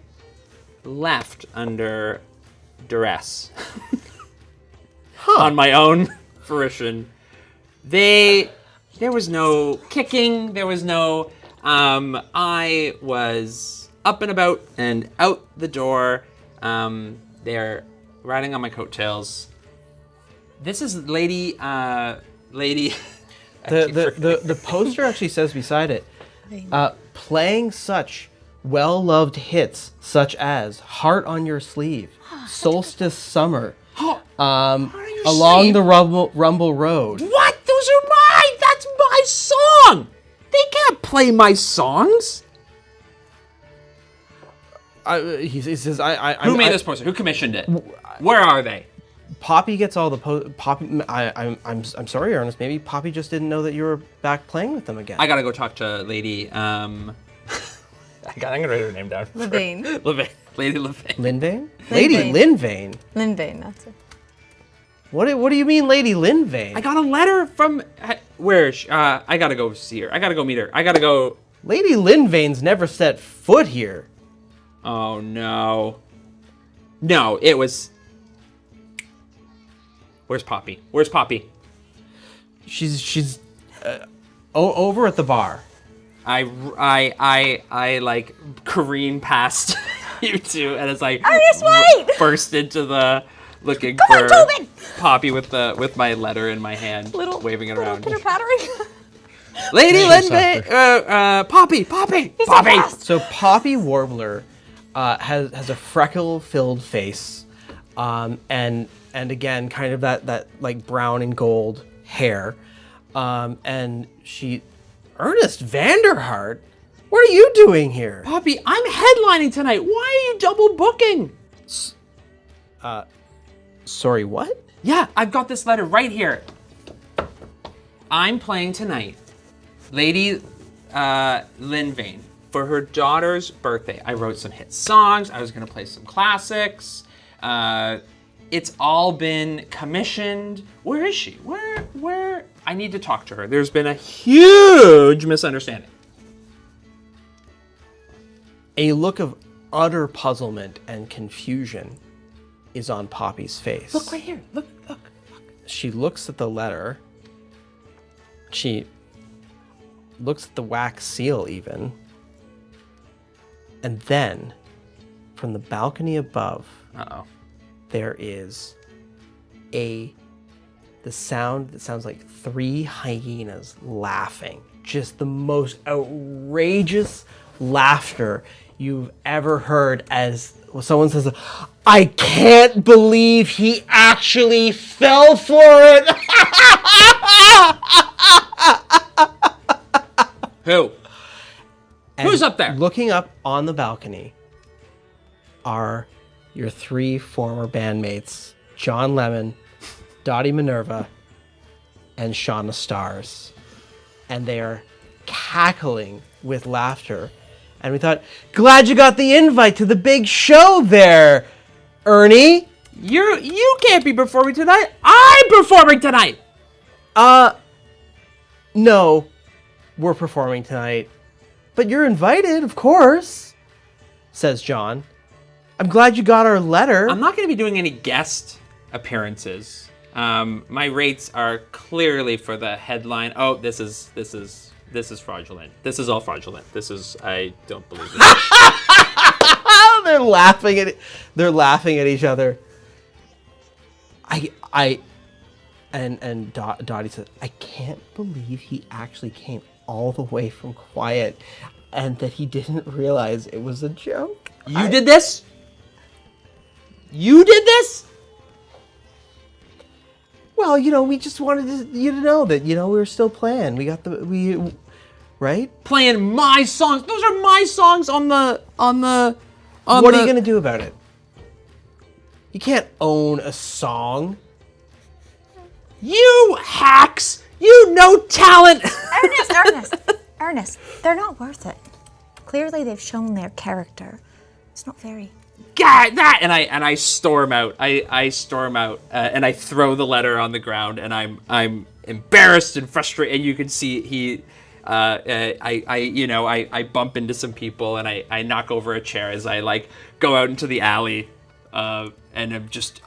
left under duress. On my own fruition. There was no kicking, there was no, I was up and about and out the door. They're riding on my coattails. This is Lady. The poster actually says beside it, playing such well-loved hits such as Heart on Your Sleeve, Solstice Summer, Along the Rumble Road. What? Those are mine! That's my song! They can't play my songs! He says, Who made this poster? Who commissioned it? Where are they? Poppy gets all the Poppy. I'm sorry, Ernest. Maybe Poppy just didn't know that you were back playing with them again. I gotta go talk to Lady, I'm gonna write her name down. Levain. Levain. Lady Levain. Linvane? Lady Linvane. Linvain, that's it. What do you mean, Lady Linvane? I got a letter from... Where is she? I gotta go see her. I gotta go meet her. I gotta go... Lady Linvane's never set foot here. Oh, no. No, it was... Where's Poppy? Where's Poppy? She's over at the bar. I like careen past you two, and it's like Ernest, wait! burst into the looking Come on, for Tobin! Poppy with my letter in my hand, waving it around. Pitter pattering. Lady Yes, Linvey, Poppy. So Poppy Warbler has a freckle-filled face, and again, kind of that like brown and gold hair, and Ernest Vanderhart. What are you doing here? Poppy, I'm headlining tonight. Why are you double booking? Sorry, what? Yeah, I've got this letter right here. I'm playing tonight, Lady Linvane, for her daughter's birthday. I wrote some hit songs. I was gonna play some classics. It's all been commissioned. Where is she? Where? I need to talk to her. There's been a huge misunderstanding. A look of utter puzzlement and confusion is on Poppy's face. Look right here. Look. She looks at the letter. She looks at the wax seal even. And then, from the balcony above, Uh-oh. there is the sound that sounds like 3 hyenas laughing. Just the most outrageous laughter you've ever heard as someone says, I can't believe he actually fell for it. Who? And Who's up there? Looking up on the balcony are your 3 former bandmates, John Lemon, Dottie Minerva, and Shauna Stars. And they are cackling with laughter. And we thought, glad you got the invite to the big show there, Ernie. You can't be performing tonight. I'm performing tonight. No, we're performing tonight. But you're invited, of course, says John. I'm glad you got our letter. I'm not going to be doing any guest appearances. My rates are clearly for the headline. Oh, this is fraudulent. This is all fraudulent. I don't believe this. They're laughing at each other. Dottie says, I can't believe he actually came all the way from Quiet and that he didn't realize it was a joke. You did this? You did this? Well, we just wanted you to know that, we were still playing. Right? Playing my songs. Those are my songs on the. What are you going to do about it? You can't own a song. You hacks! You no talent! Ernest, they're not worth it. Clearly, they've shown their character. It's not very. God, that! And I storm out. I storm out, and I throw the letter on the ground, and I'm embarrassed and frustrated. And you can see I bump into some people, and I knock over a chair as I go out into the alley, and I'm just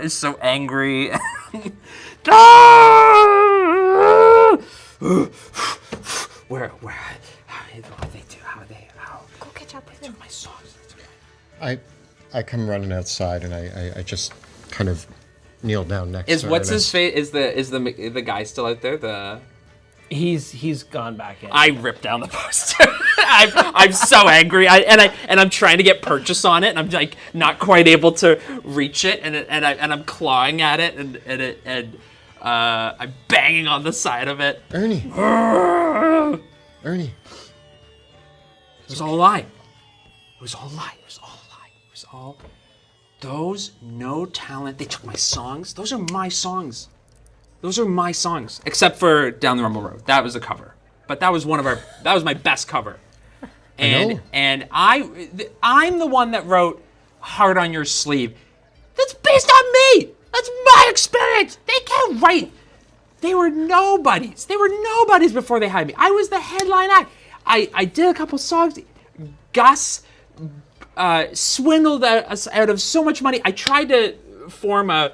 is so angry. Where? How? Go catch up with him. My songs. I come running outside and I just kind of kneel down next to her. What's his face? Is the guy still out there? He's gone back in. I ripped down the poster. I'm so angry. I'm trying to get purchase on it, and I'm not quite able to reach it, and I'm clawing at it, and I'm banging on the side of it. Ernie. It was all a lie. It was all a lie. Those no talent. They took my songs. Those are my songs. Except for Down the Rumble Road. That was a cover. But that was that was my best cover. And I'm the one that wrote Heart on Your Sleeve. That's based on me. That's my experience. They can't write. They were nobodies. Before they hired me. I was the headline act. I did a couple songs. Gus swindled us out of so much money. I tried to form a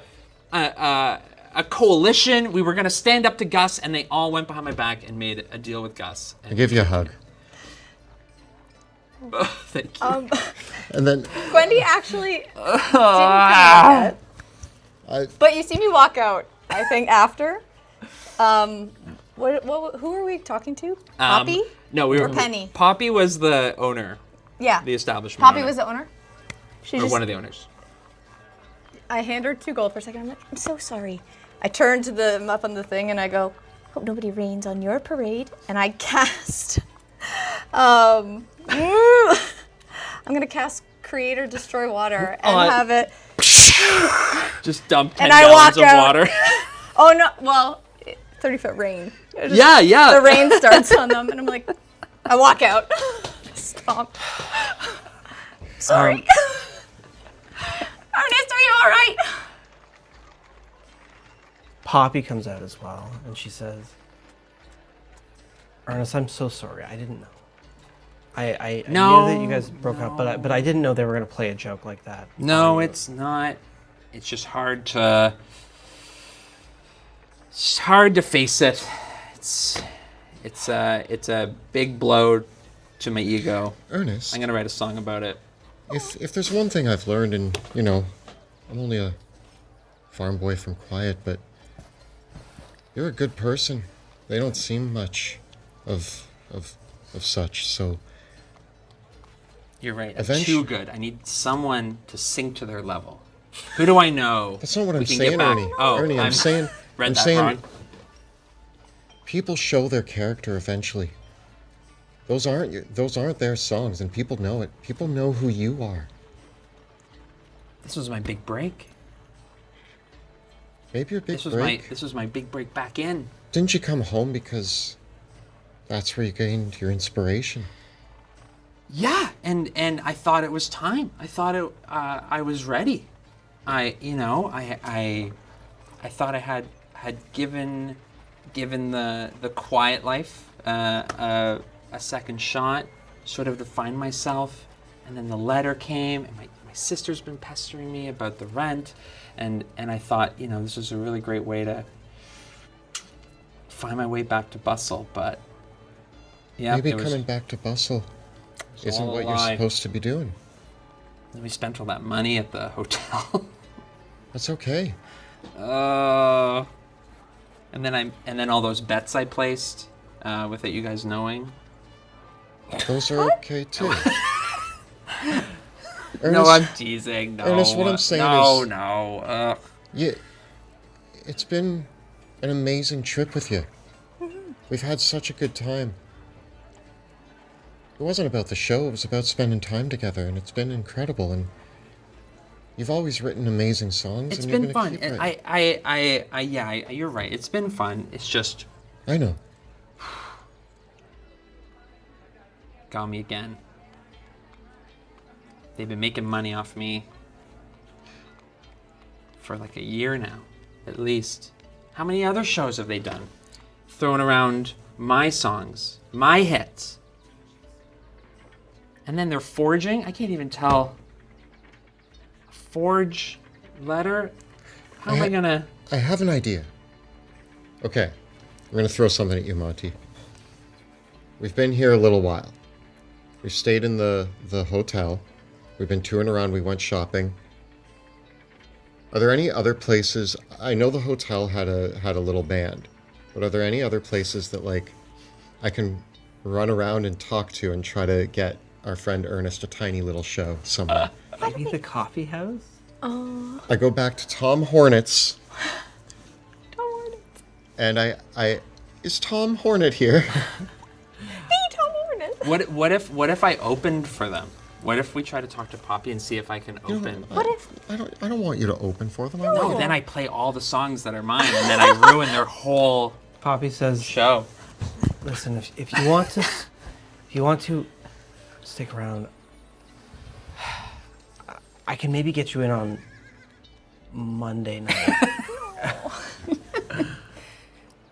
coalition. We were going to stand up to Gus, and they all went behind my back and made a deal with Gus. I give you a hug. Thank you. And then Gwendy actually didn't come yet. But you see me walk out, I think, after. Who are we talking to? Poppy? No, we were. Or Penny? Poppy was the owner, Yeah. the establishment. Poppy owner, was the owner? She or just, one of the owners. I hand her 2 gold for a second. I'm like, I'm so sorry. I turn to them up on the thing and I go, hope nobody rains on your parade. And I cast, I'm gonna cast Create or Destroy Water and have it. Just dump 10 And I gallons walk of out. water. Oh no! Well, 30-foot rain. Yeah. The rain starts on them, and I'm like, I walk out. Stop. Sorry. Ernest, are you all right? Poppy comes out as well, and she says, Ernest, I'm so sorry. I didn't know. I No, knew that you guys broke up, but I didn't know they were going to play a joke like that. No, it's not. It's just hard to. It's hard to face it. It's a big blow to my ego. Ernest, I'm gonna write a song about it. if there's one thing I've learned, and I'm only a farm boy from Quiet, but you're a good person. They don't seem much of such, so You're right. I'm Eventually- too good. I need someone to sink to their level. Who do I know? that's not what we I'm can saying, get back? Ernie. Oh, Ernie, I'm saying read I'm that saying wrong. people show their character eventually. Those aren't their songs, and people know it. People know who you are. This was my big break. Maybe your big This was break. this was my big break back in. Didn't you come home because that's where you gained your inspiration? Yeah, and I thought it was time. I thought I was ready. I thought I had given the quiet life a second shot, sort of to find myself, and then the letter came, and my sister's been pestering me about the rent, and I thought, this was a really great way to find my way back to Bustle, but yeah, Maybe it was, coming back to Bustle isn't all a what you're lie. supposed to be doing. we spent all that money at the hotel. That's okay. And then all those bets I placed, without you guys knowing. Those are okay too. No, Ernest, I'm teasing. No, Ernest, what I'm saying is- no. it's been an amazing trip with you. We've had such a good time. It wasn't about the show, it was about spending time together, and it's been incredible. And you've always written amazing songs. It's and you're been gonna fun. keep And writing. you're right. It's been fun. It's just I know. got me again. They've been making money off me for like a year now, at least. How many other shows have they done? Throwing around my songs, my hits. And then they're forging. I can't even tell. Forge letter? How am I gonna? I have an idea. Okay, I'm gonna throw something at you, Monty. We've been here a little while. We've stayed in the hotel. We've been touring around. We went shopping. Are there any other places? I know the hotel had a little band, but are there any other places that I can run around and talk to and try to get our friend Ernest a tiny little show somewhere? Maybe the coffee house? I go back to Tom Hornet's. Tom Hornet. And I is Tom Hornet here? Hey, Tom Hornet. What if I opened for them? What if we try to talk to Poppy and see if I can open? What if? I don't want you to open for them. No, then I play all the songs that are mine, and then I ruin their whole Poppy says, show. listen, if you want to stick around, I can maybe get you in on Monday night.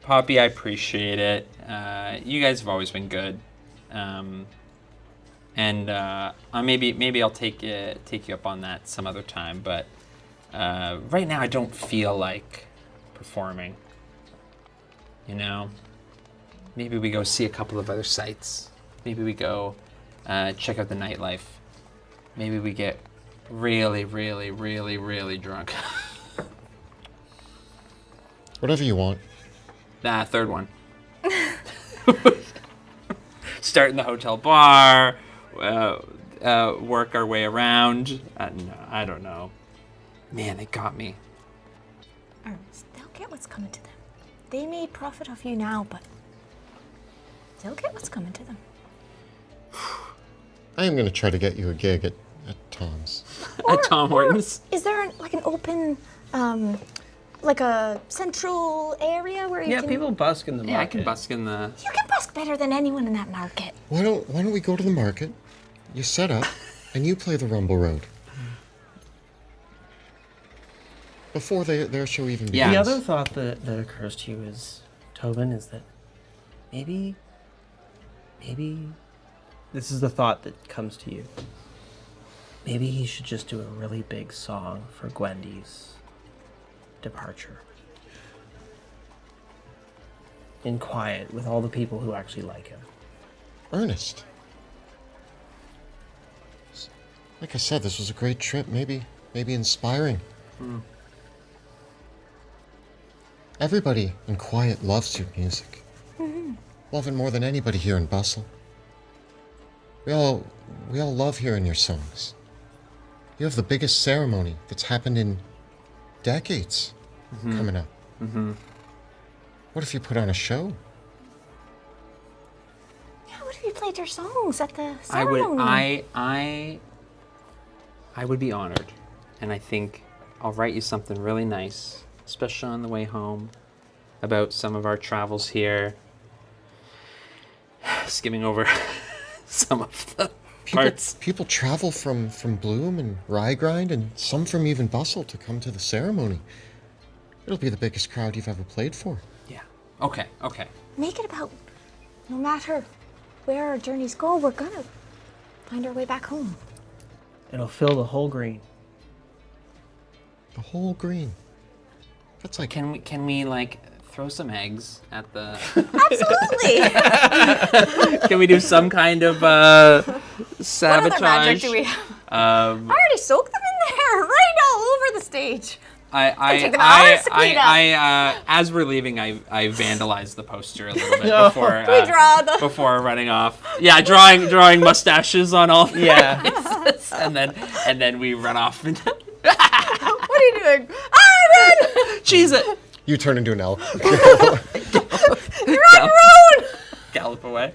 Poppy, I appreciate it. You guys have always been good, and maybe I'll take you up on that some other time. But right now, I don't feel like performing. Maybe we go see a couple of other sites. Maybe we go check out the nightlife. Maybe we get really, really, really, really drunk. Whatever you want. Third one. start in the hotel bar, work our way around. No, I don't know. Man, they got me. Ernest, they'll get what's coming to them. They may profit off you now, but they'll get what's coming to them. I am going to try to get you a gig at Tom's. At Tom Hortons. Is there an open, like a central area where you Yeah, can... people busk in the market. Yeah, I can busk in the... You can busk better than anyone in that market. Why don't we go to the market, you set up, and you play the Rumble Road? Before their show even begins. Yeah. The other thought that occurs to you is, Tobin, is that maybe this is the thought that comes to you. Maybe he should just do a really big song for Gwendy's departure. In quiet, with all the people who actually like him. Ernest. Like I said, this was a great trip. Maybe inspiring. Everybody in quiet loves your music. Love it more than anybody here in Bustle. We all love hearing your songs. You have the biggest ceremony that's happened in decades coming up. What if you put on a show? Yeah, what if you played your songs at the ceremony? I would be honored, and I think I'll write you something really nice, especially on the way home, about some of our travels here. Skimming over some of the parts. People travel from Bloom and Rygrind, and some from even Bustle to come to the ceremony. It'll be the biggest crowd you've ever played for. Yeah. Okay. Make it about, no matter where our journeys go, we're gonna find our way back home. It'll fill the whole green. The whole green. That's like... Can we like throw some eggs at the? Absolutely. Can we do some kind of sabotage? What other magic do we have? I already soaked them in there, right all over the stage. take them out, clean up. As we're leaving, I vandalized the poster a little bit before running off. Yeah, drawing mustaches on all. Yeah. and then we run off. What are you doing? Run! Cheese it. You turn into an elk. You're on your own! Gallop away.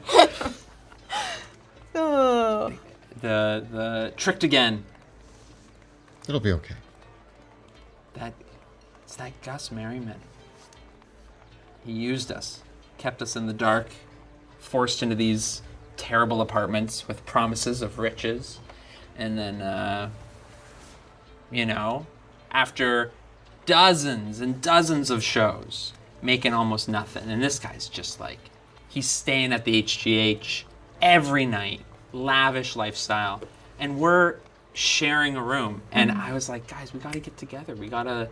Oh. The tricked again. It'll be okay. It's that Gus Merriman. He used us, kept us in the dark, forced into these terrible apartments with promises of riches, and then, after dozens and dozens of shows, making almost nothing. And this guy's just like, he's staying at the HGH every night, lavish lifestyle, and we're sharing a room. And I was like, guys, we got to get together. We gotta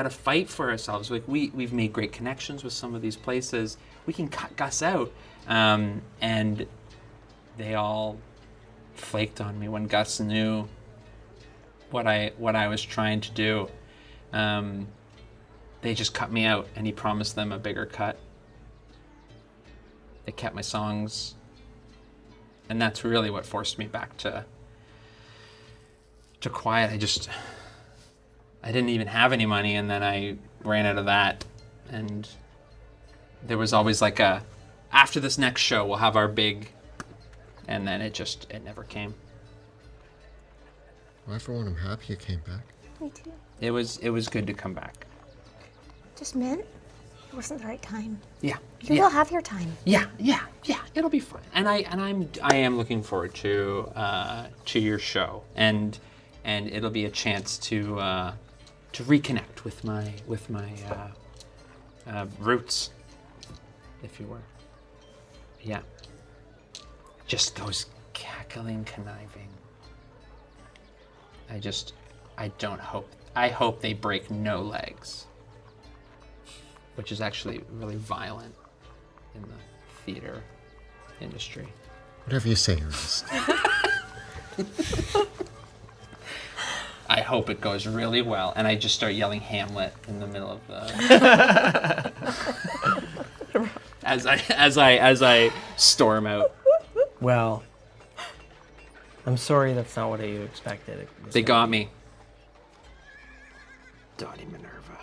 fight for ourselves. Like we've made great connections with some of these places. We can cut Gus out. And they all flaked on me when Gus knew what I was trying to do. They just cut me out, and he promised them a bigger cut. They kept my songs, and that's really what forced me back to quiet. I didn't even have any money, and then I ran out of that, and there was always like after this next show we'll have our big, and then it never came. Well, for one, I'm happy you came back. Me too. It was good to come back. Just meant it wasn't the right time. Yeah. You will have your time. Yeah. It'll be fun, and I am looking forward to your show, and it'll be a chance to reconnect with my roots, if you were. Yeah. Just those cackling, conniving. I hope they break no legs, which is actually really violent in the theater industry. Whatever you say, Ernest. I hope it goes really well, and I just start yelling Hamlet in the middle of the... as I storm out. Well, I'm sorry that's not what you expected. They got me. Dottie Minerva.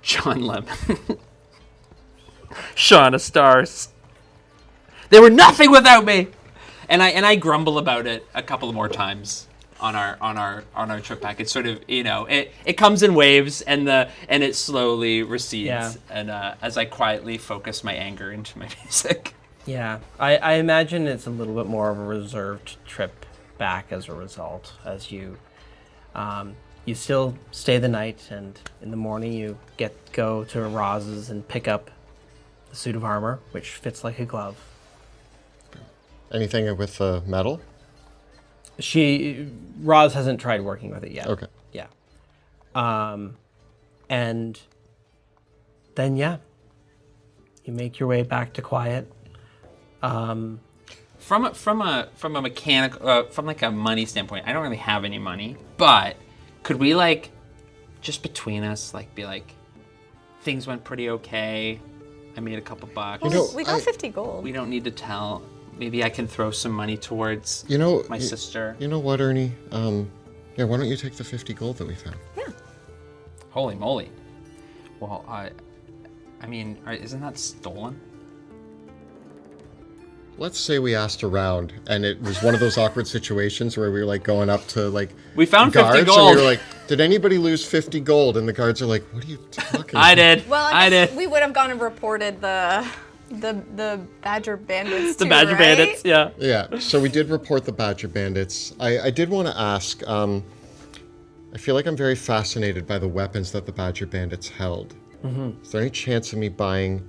John Lemon. Shaun of Stars. They were nothing without me. And I grumble about it a couple more times on our trip back. It's sort of, it comes in waves and it slowly recedes. Yeah. And as I quietly focus my anger into my music. Yeah, I imagine it's a little bit more of a reserved trip back as a result, as you still stay the night, and in the morning you go to Roz's and pick up the suit of armor, which fits like a glove. Anything with metal? Roz hasn't tried working with it yet. Okay. Yeah. And then you make your way back to Quiet. From a mechanical, from like a money standpoint, I don't really have any money, but could we like, just between us, like be like, things went pretty okay. I made a couple bucks. We got 50 gold. We don't need to tell. Maybe I can throw some money towards my sister. You know what, Ernie? Why don't you take the 50 gold that we found? Yeah. Holy moly. Well, I mean, isn't that stolen? Let's say we asked around, and it was one of those awkward situations where we were like going up to like We found guards, 50 gold. and we were like, "Did anybody lose 50 gold?" And the guards are like, "What are you talking?" I did. Well, I guess did. we would have gone and reported the Badger Bandits The too, Badger right? Bandits, yeah. Yeah, so we did report the Badger Bandits. I did want to ask, I feel like I'm very fascinated by the weapons that the Badger Bandits held. Mm-hmm. Is there any chance of me buying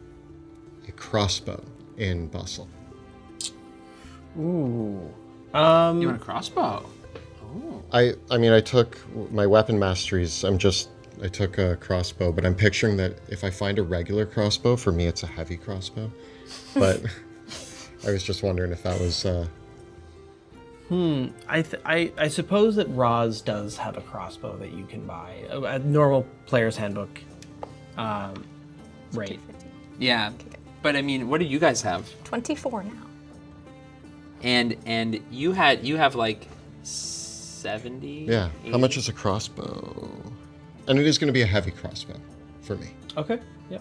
a crossbow in Bustle? Ooh. You want a crossbow? I mean, I took my weapon masteries. I took a crossbow, but I'm picturing that if I find a regular crossbow, for me it's a heavy crossbow. But I was just wondering if that was. I suppose that Roz does have a crossbow that you can buy. A normal player's handbook rate. Yeah. But I mean, what do you guys have? 24 now. And you have like 70? Yeah. 80? How much is a crossbow? And it is going to be a heavy crossbow for me. Okay. Yeah.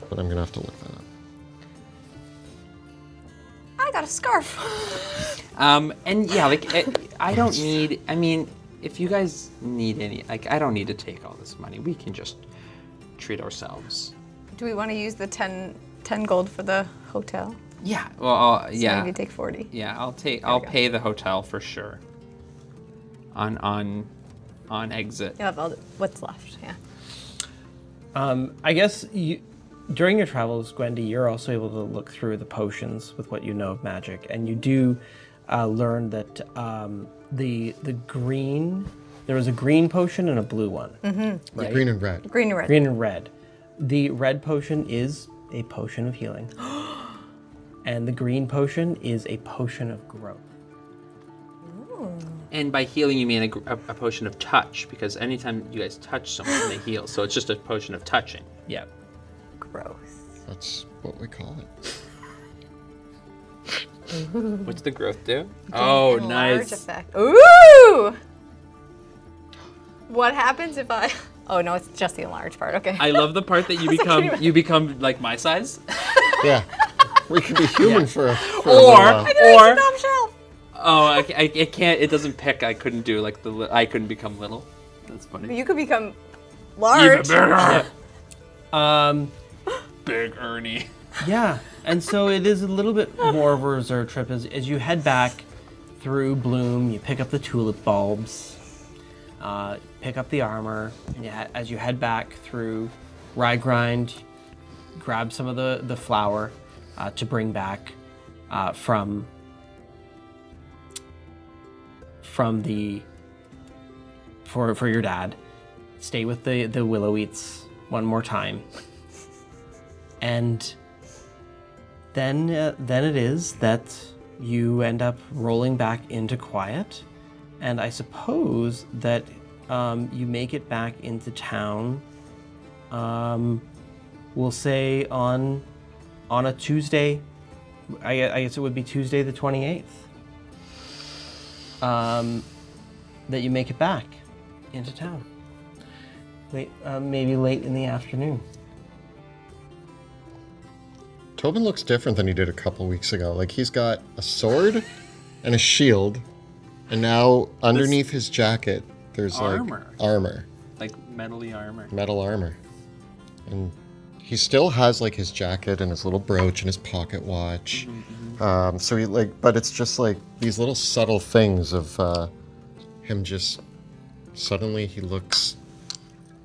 But I'm going to have to look that up. I got a scarf. And yeah, like I don't need. I mean, if you guys need any, like, I don't need to take all this money. We can just treat ourselves. Do we want to use the 10 gold for the hotel? Yeah. Well, yeah. So maybe take 40. Yeah, I'll pay the hotel for sure. On exit. You'll have all what's left, yeah. I guess during your travels, Gwendy, you're also able to look through the potions with what you know of magic, and you do learn that the green, there was a green potion and a blue one. Mm-hmm. Right? Green and red. Green and red. Green and red. The red potion is a potion of healing. And the green potion is a potion of growth. And by healing, you mean a potion of touch, because anytime you guys touch someone, they heal. So it's just a potion of touching. Yeah. Growth. That's what we call it. What's the growth do? Oh, Enlarge nice. effect. Ooh! What happens if I... Oh, no, it's just the enlarge part. Okay. I love the part that you become like my size. Yeah. We could be human for a Or- little while. I can reach the top shelf. Oh, I can't. It doesn't pick. I couldn't do like I couldn't become little. That's funny. You could become large. Even bigger. Big Ernie. Yeah, and so it is a little bit more of a reserve trip as you head back through Bloom. You pick up the tulip bulbs, pick up the armor, and as you head back through Rye Grind, grab some of the flour to bring back from for your dad. Stay with the willow eats one more time. And then it is that you end up rolling back into Quiet, and I suppose that you make it back into town we'll say on a Tuesday. I guess it would be Tuesday the 28th. That you make it back into town. Maybe late in the afternoon. Tobin looks different than he did a couple weeks ago. Like he's got a sword and a shield, and now underneath his jacket there's armor. like armor. Like metal-y armor. Metal armor. And he still has like his jacket and his little brooch and his pocket watch. So he but it's just like these little subtle things of him just suddenly he looks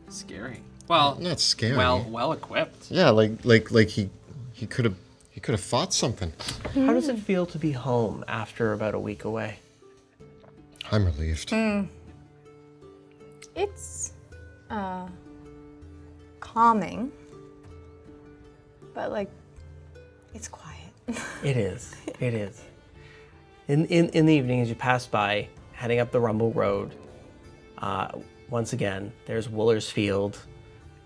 Scary. Well, not scary. Well equipped. Yeah, like he could have fought something. How does it feel to be home after about a week away? I'm relieved. It's calming, but like it's quiet. It is. It is. In the evening, as you pass by, heading up the Rumble Road, once again, there's Wooler's Field,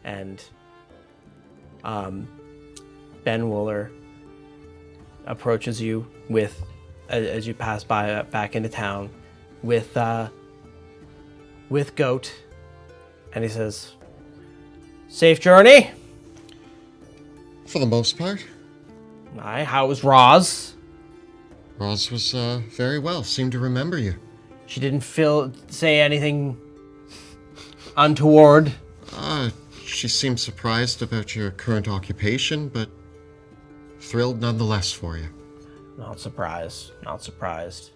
and Ben Wooler approaches you with, as you pass by back into town, with Goat, and he says, "Safe journey." For the most part, Aye. How was Roz? Roz was very well. Seemed to remember you. She didn't say anything untoward. She seemed surprised about your current occupation, but thrilled nonetheless for you. Not surprised. Not surprised.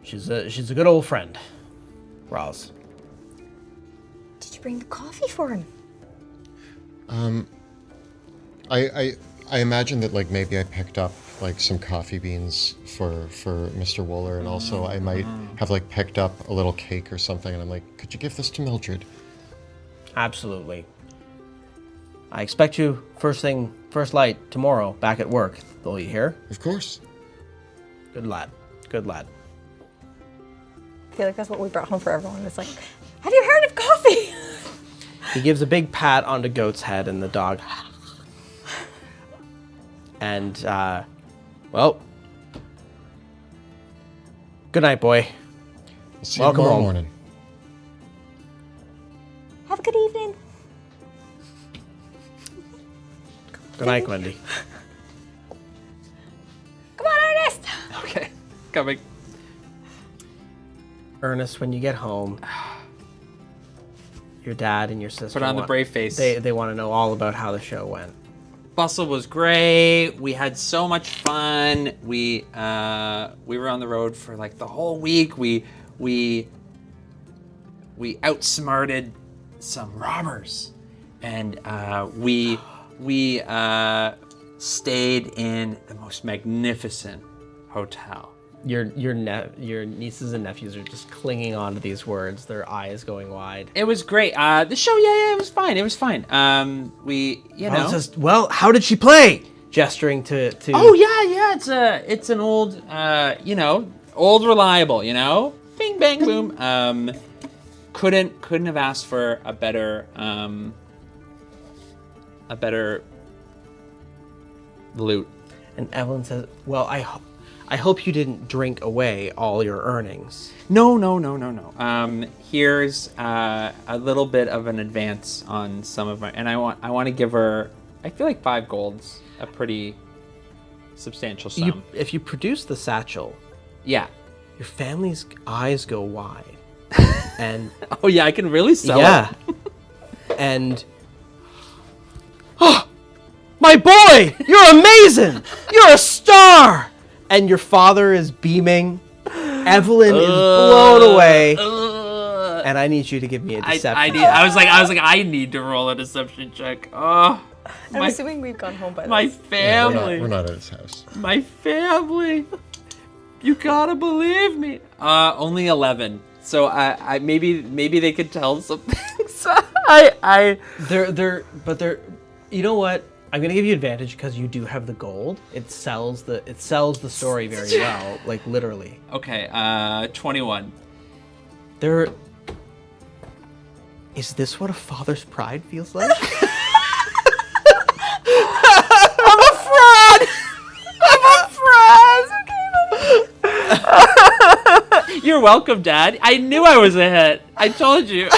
She's a good old friend, Roz. Did you bring the coffee for him? I imagine that like maybe I picked up like some coffee beans for Mr. Wooler, and also I might have like picked up a little cake or something, and I'm like, could you give this to Mildred? Absolutely. I expect you first light tomorrow back at work. Will you hear? Of course. Good lad. Good lad. I feel like that's what we brought home for everyone. It's like, have you heard of coffee? He gives a big pat onto Goat's head, and the dog. And, well, good night, boy. I'll see Welcome you tomorrow home. morning. Have a good evening. Good night, Wendy. Come on, Ernest. Okay. Coming. Ernest, when you get home, your dad and your sister Put on the brave face. They want to know all about how the show went. Bustle was great. We had so much fun. We were on the road for like the whole week. We outsmarted some robbers, and we stayed in the most magnificent hotel. Your nieces and nephews are just clinging on to these words, their eyes going wide. It was great. The show, yeah, it was fine. It was fine. We, you know. Says, well, how did she play? Gesturing to. Oh yeah. It's an old, old reliable. Bing bang boom. Couldn't have asked for a better loot. And Evelyn says, well, I hope you didn't drink away all your earnings. No. Here's a little bit of an advance on some of my, and I want to give her. I feel like 5 gold's a pretty substantial sum. If you produce the satchel, Yeah. your family's eyes go wide. And Oh yeah, I can really sell yeah, it. and oh, my boy, you're amazing. You're a star. And your father is beaming. Evelyn is blown away. And I need you to give me a deception. I was like, I need to roll a deception check. Oh, I'm assuming we've gone home by my this. family. We're not at his house. My family. You gotta believe me. Only 11. So I maybe they could tell some things. They're you know what? I'm gonna give you advantage because you do have the gold. It sells the story very well, like literally. Okay, 21. Is this what a father's pride feels like? You're welcome, Dad. I knew I was a hit. I told you.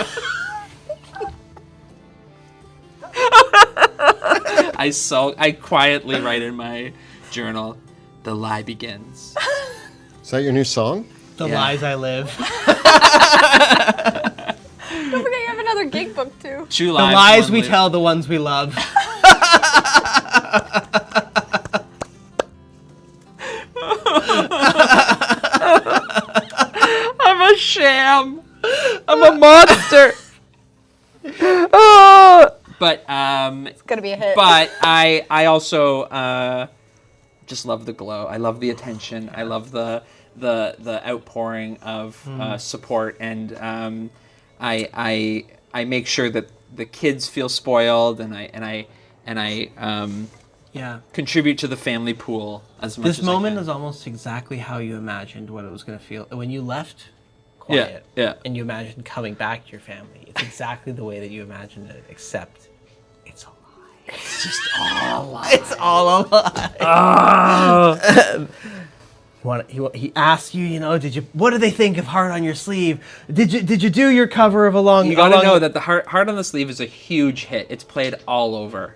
I quietly write in my journal, "The lie begins." Is that your new song? The lies I live. Don't forget you have another gig book too. True The lies, lies one we live. tell, the ones we love. I'm a sham. I'm a monster. But It's gonna be a hit. But I also just love the glow. I love the attention. I love the outpouring of support, and I make sure that the kids feel spoiled, and I Yeah. contribute to the family pool as much This as moment I can. is almost exactly how you imagined what it was going to feel. When you left quiet yeah. and you imagined coming back to your family, it's exactly the way that you imagined it, except it's a lie. It's just all a lie. It's all a lie. He asked you, what do they think of Heart on Your Sleeve? Did you do your cover of Along? You gotta Along- know that the heart on the sleeve is a huge hit. It's played all over.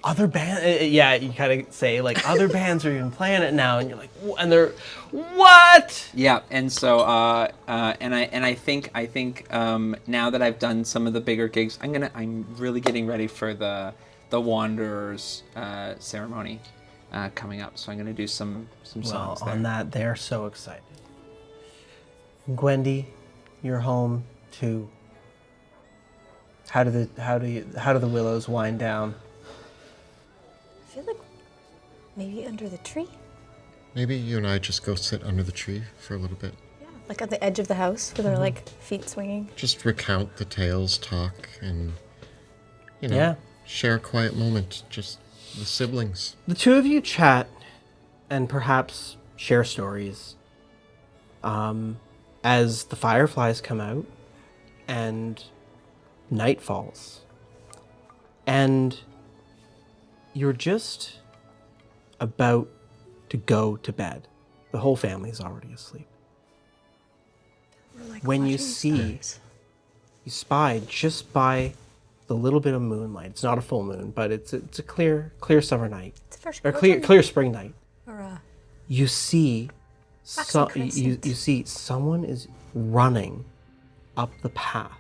Other bands, you kind of say like other bands are even playing it now, and you're like, and they're what? Yeah, and so and I think now that I've done some of the bigger gigs, I'm really getting ready for the Wanderers ceremony coming up. So I'm gonna do some Well, songs there. on that, they're so excited. Gwendy, you're home too. How do the willows wind down? I feel like maybe under the tree. Maybe you and I just go sit under the tree for a little bit. Yeah, like at the edge of the house with our like feet swinging. Just recount the tales, talk, and, Yeah. share a quiet moment. Just the siblings. The two of you chat and perhaps share stories as the fireflies come out and night falls. And you're just about to go to bed. The whole family is already asleep. When you spy just by the little bit of moonlight. It's not a full moon, but it's a clear summer night. It's first Or clear spring night. Or You see Waxen you crescent. see someone is running up the path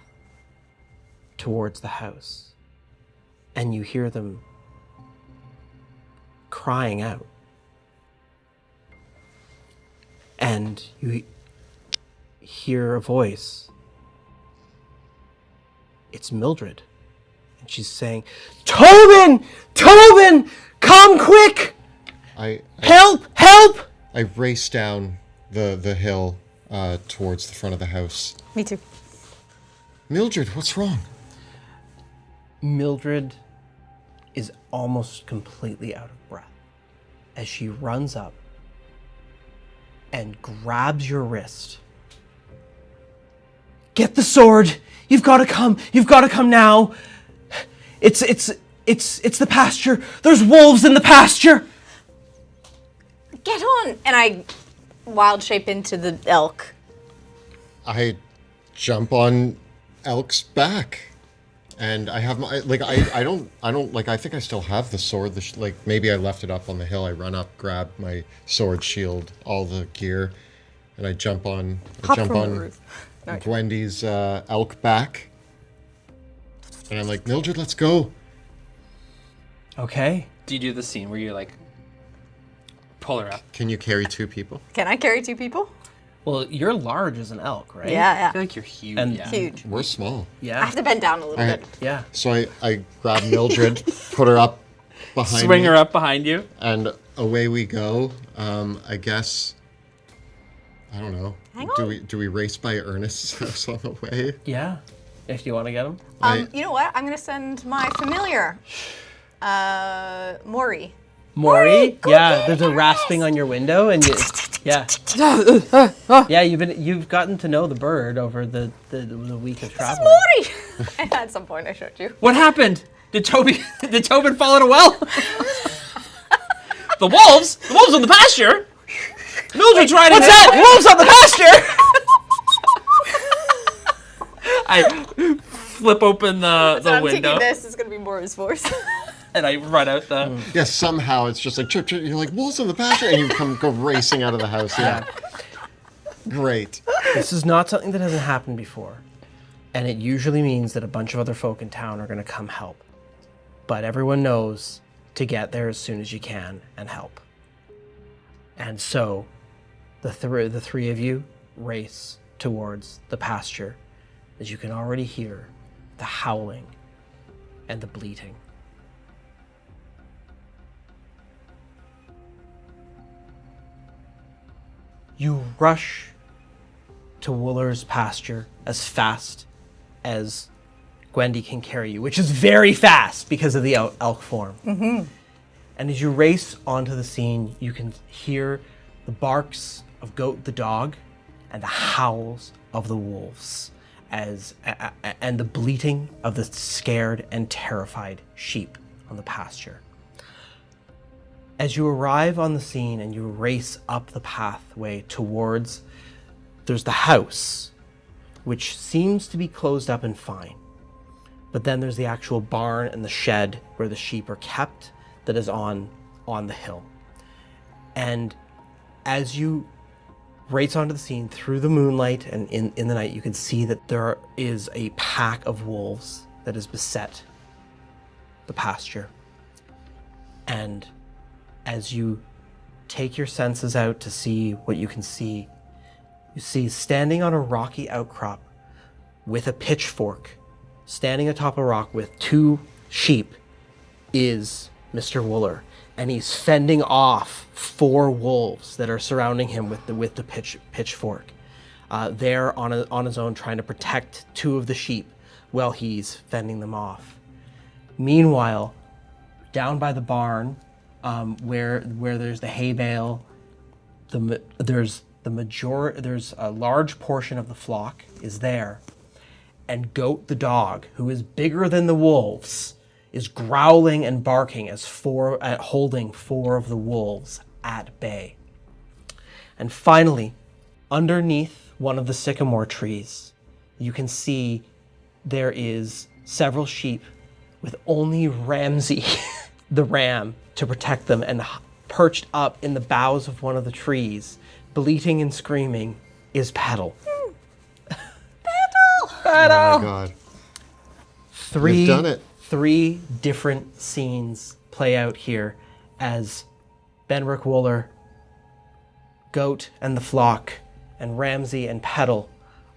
towards the house. And you hear them crying out. And you hear a voice. It's Mildred. And she's saying, Tobin! Tobin! Come quick! I Help! Help! I race down the hill towards the front of the house. Me too. Mildred, what's wrong? Mildred is almost completely out of breath as she runs up and grabs your wrist. Get the sword! You've got to come! You've got to come now! It's the pasture! There's wolves in the pasture! Get on! And I wild shape into the elk. I jump on Elk's back. And I have my, I don't, I think I still have the sword. Maybe I left it up on the hill. I run up, grab my sword, shield, all the gear, and I jump on Gwendy's elk back. And I'm like, Mildred, let's go. Okay. Do you do the scene where you like pull her up? Can you carry two people? Can I carry two people? Well, you're large as an elk, right? I Yeah. feel like you're huge. And- yeah. Huge. We're small. I Yeah. have to bend down a little bit. Yeah. So I grab Mildred, put her up behind Swing me, her up behind you. and away we go. I guess, I don't know. Hang Do we race by Ernest's house on the way? Yeah. If you want to get them. You know what? I'm gonna send my familiar, Maury. Maury? Yeah, there's a rasping on your window and you Yeah. Yeah, you've gotten to know the bird over the week of travel. Mori! And at some point I showed you. What happened? Did Tobin fall in a well? The wolves on the pasture. Mildred's riding. What's that? Wolves on the pasture! I flip open the I'm window taking this. It's gonna be Mori's voice. and I run out the. Yeah, somehow it's just like chip, chip. You're like wolves in the pasture, and you go racing out of the house. Yeah. Great. This is not something that hasn't happened before. And it usually means that a bunch of other folk in town are going to come help. But everyone knows to get there as soon as you can and help. And so the three of you race towards the pasture, as you can already hear the howling and the bleating. You rush to Wooler's pasture as fast as Gwendy can carry you, which is very fast because of the elk form. Mm-hmm. And as you race onto the scene, you can hear the barks of Goat the dog and the howls of the wolves and the bleating of the scared and terrified sheep on the pasture. As you arrive on the scene and you race up the pathway towards, there's the house, which seems to be closed up and fine. But then there's the actual barn and the shed where the sheep are kept that is on the hill. And as you race onto the scene through the moonlight and in the night, you can see that there is a pack of wolves that has beset the pasture. And as you take your senses out to see what you can see, you see standing on a rocky outcrop with a pitchfork, standing atop a rock with two sheep, is Mr. Wooler. And he's fending off 4 wolves that are surrounding him with the pitchfork. They're on his own trying to protect 2 of the sheep while he's fending them off. Meanwhile, down by the barn, where there's the hay bale, there's a large portion of the flock is there, and Goat the dog, who is bigger than the wolves, is growling and barking holding 4 of the wolves at bay. And finally, underneath one of the sycamore trees, you can see there is several sheep with only Ramsey, the ram, to protect them, and perched up in the boughs of one of the trees, bleating and screaming, is Petal. Oh my God. You've done it. 3 different scenes play out here as Benrick Wooler, Goat and the flock, and Ramsey and Petal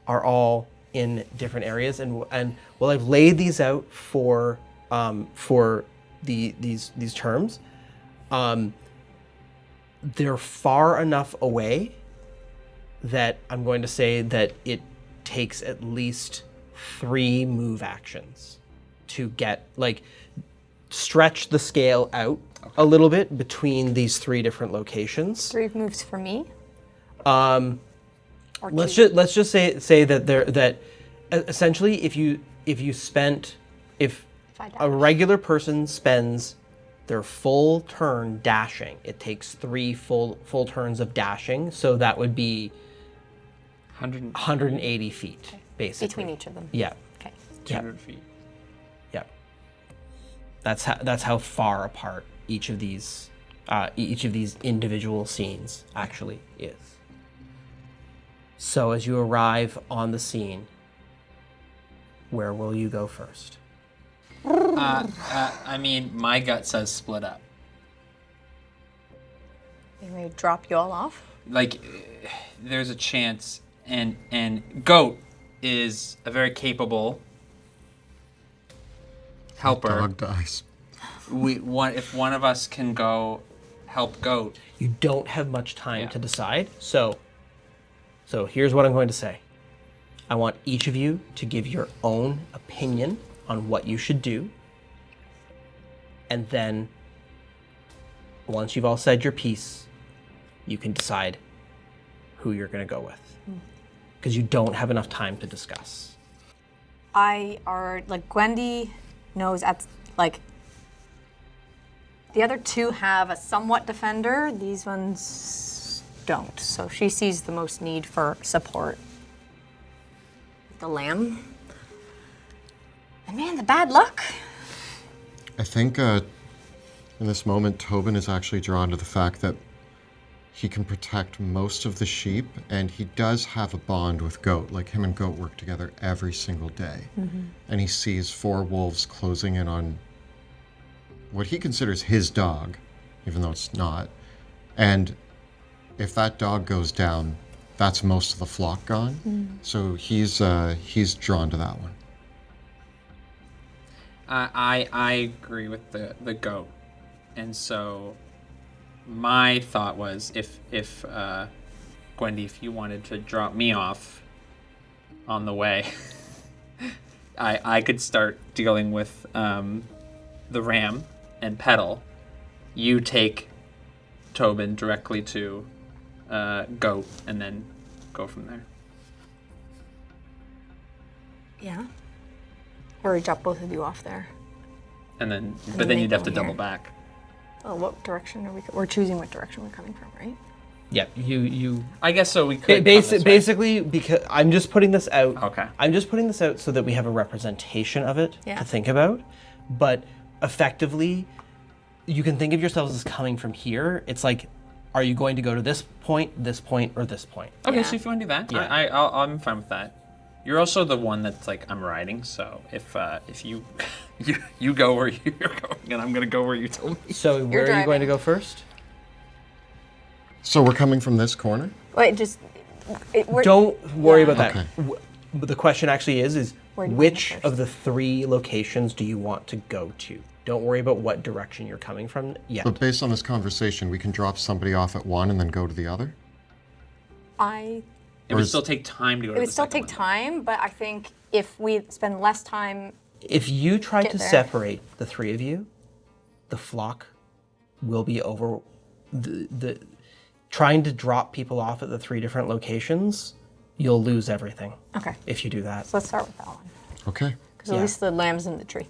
are all in different areas. And while I've laid these out for these terms, they're far enough away that I'm going to say that it takes at least 3 move actions to stretch the scale out a little bit between these 3 different locations. 3 moves for me. Let's just say that essentially if a regular person spends their full turn dashing, it takes 3 full turns of dashing, so that would be 180 feet, okay, basically. Between each of them? Yeah. Okay. 200 feet. Yeah. That's how far apart each of these individual scenes actually is. So as you arrive on the scene, where will you go first? I mean, my gut says split up. They may drop you all off? Like, there's a chance, and Goat is a very capable helper. Dog dies. If one of us can go help Goat. You don't have much time to decide, so here's what I'm going to say. I want each of you to give your own opinion on what you should do, and then once you've all said your piece, you can decide who you're going to go with. Because you don't have enough time to discuss. Gwendy knows the other two have a somewhat defender. These ones don't. So she sees the most need for support. The lamb. And man, the bad luck. I think in this moment, Tobin is actually drawn to the fact that he can protect most of the sheep, and he does have a bond with Goat. Like, him and Goat work together every single day. And he sees 4 wolves closing in on what he considers his dog, even though it's not. And if that dog goes down, that's most of the flock gone. So he's drawn to that one. I agree with the goat, and so my thought was if Gwendy, if you wanted to drop me off on the way, I could start dealing with the ram and Petal. You take Tobin directly to Goat, and then go from there. Yeah. Or we drop both of you off there. And then, but then then they you'd have go to double here. back. Oh, what direction are we? We're choosing what direction we're coming from, right? Yeah, you I guess so. We could come this way. basically, because I'm just putting this out. Okay. I'm just putting this out so that we have a representation of it Yeah. to think about. But effectively, you can think of yourselves as coming from here. It's like, are you going to go to this point, or this point? Okay, Yeah. so if you want to do that, Yeah. I'm fine with that. You're also the one that's like, I'm riding, so if you you go where you're going, and I'm gonna go where you told me. So where are you going to driving. go first? So we're coming from this corner? Wait, we're, Don't worry Yeah. about that. Okay. But the question actually is Where do you wanna which go first? of the 3 locations do you want to go to? Don't worry about what direction you're coming from yet. But based on this conversation, we can drop somebody off at one and then go to the other? It would still take time to go. It would still take time, but I think if we spend less time, If you try Get to there. separate the 3 of you, the flock will be over. The trying to drop people off at the 3 different locations, you'll lose everything okay. if you do that. So let's start with that one, Okay. because at Yeah. least the lamb's in the tree.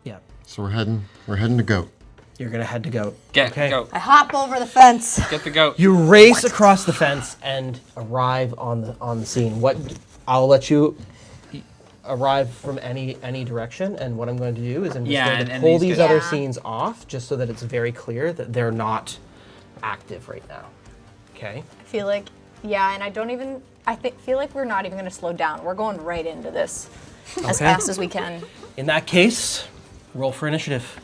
Yeah, So we're heading to Goat. you're gonna head to Goat. Get okay. go. I hop over the fence. Get the goat. You race across the fence and arrive on the scene. I'll let you arrive from any direction, and what I'm going to do is I'm just Yeah, going to and pull these these guys- other Yeah. scenes off, just so that it's very clear that they're not active right now. Okay. I feel like, yeah, and feel like we're not even going to slow down. We're going right into this as Okay. fast as we can. In that case, roll for initiative.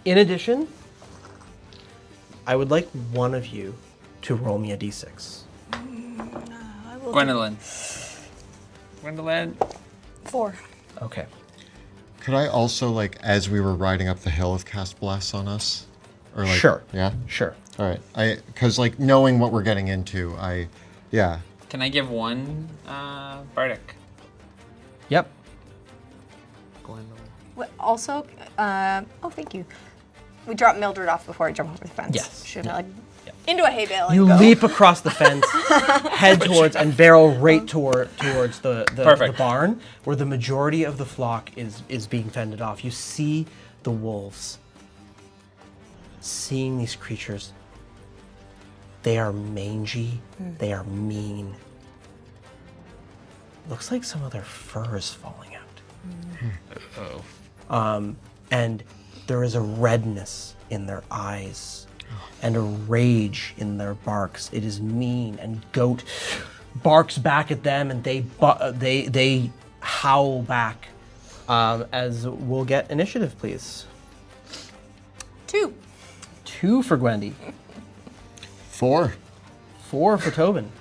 In addition, I would like one of you to roll me a d6. Gwendolyn. Gwendolyn. 4. Okay. Could I also, like, as we were riding up the hill, have cast Bless on us? Or like, Sure. Yeah? Sure. All right. Because, like, knowing what we're getting into, yeah. Can I give one Bardic? Yep. Gwendolyn. Also, thank you. We drop Mildred off before I jump over the fence. Yes. Should I, into a hay bale and You go. leap across the fence, head towards, and barrel right towards the Perfect. barn, where the majority of the flock is being fended off. You see the wolves. Seeing these creatures, they are mangy, they are mean. Looks like some of their fur is falling out. And there is a redness in their eyes and a rage in their barks. It is mean, and Goat barks back at them, and they howl back. As we'll get initiative, please. 2. 2 for Gwendy, 4. 4 for Tobin,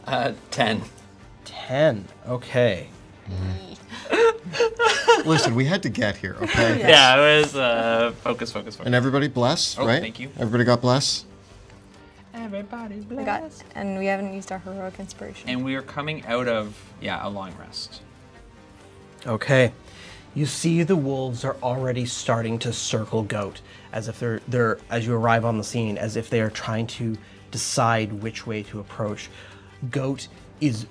10. 10. Okay. Listen, we had to get here, okay? Yeah, it was focus. And everybody bless, Oh, right? thank you. Everybody got bless? Everybody We got, and we haven't used our heroic inspiration. And we are coming out of a long rest. Okay. you see the wolves are already starting to circle Goat, as if they're as you arrive on the scene, as if they are trying to decide which way to approach. Goat is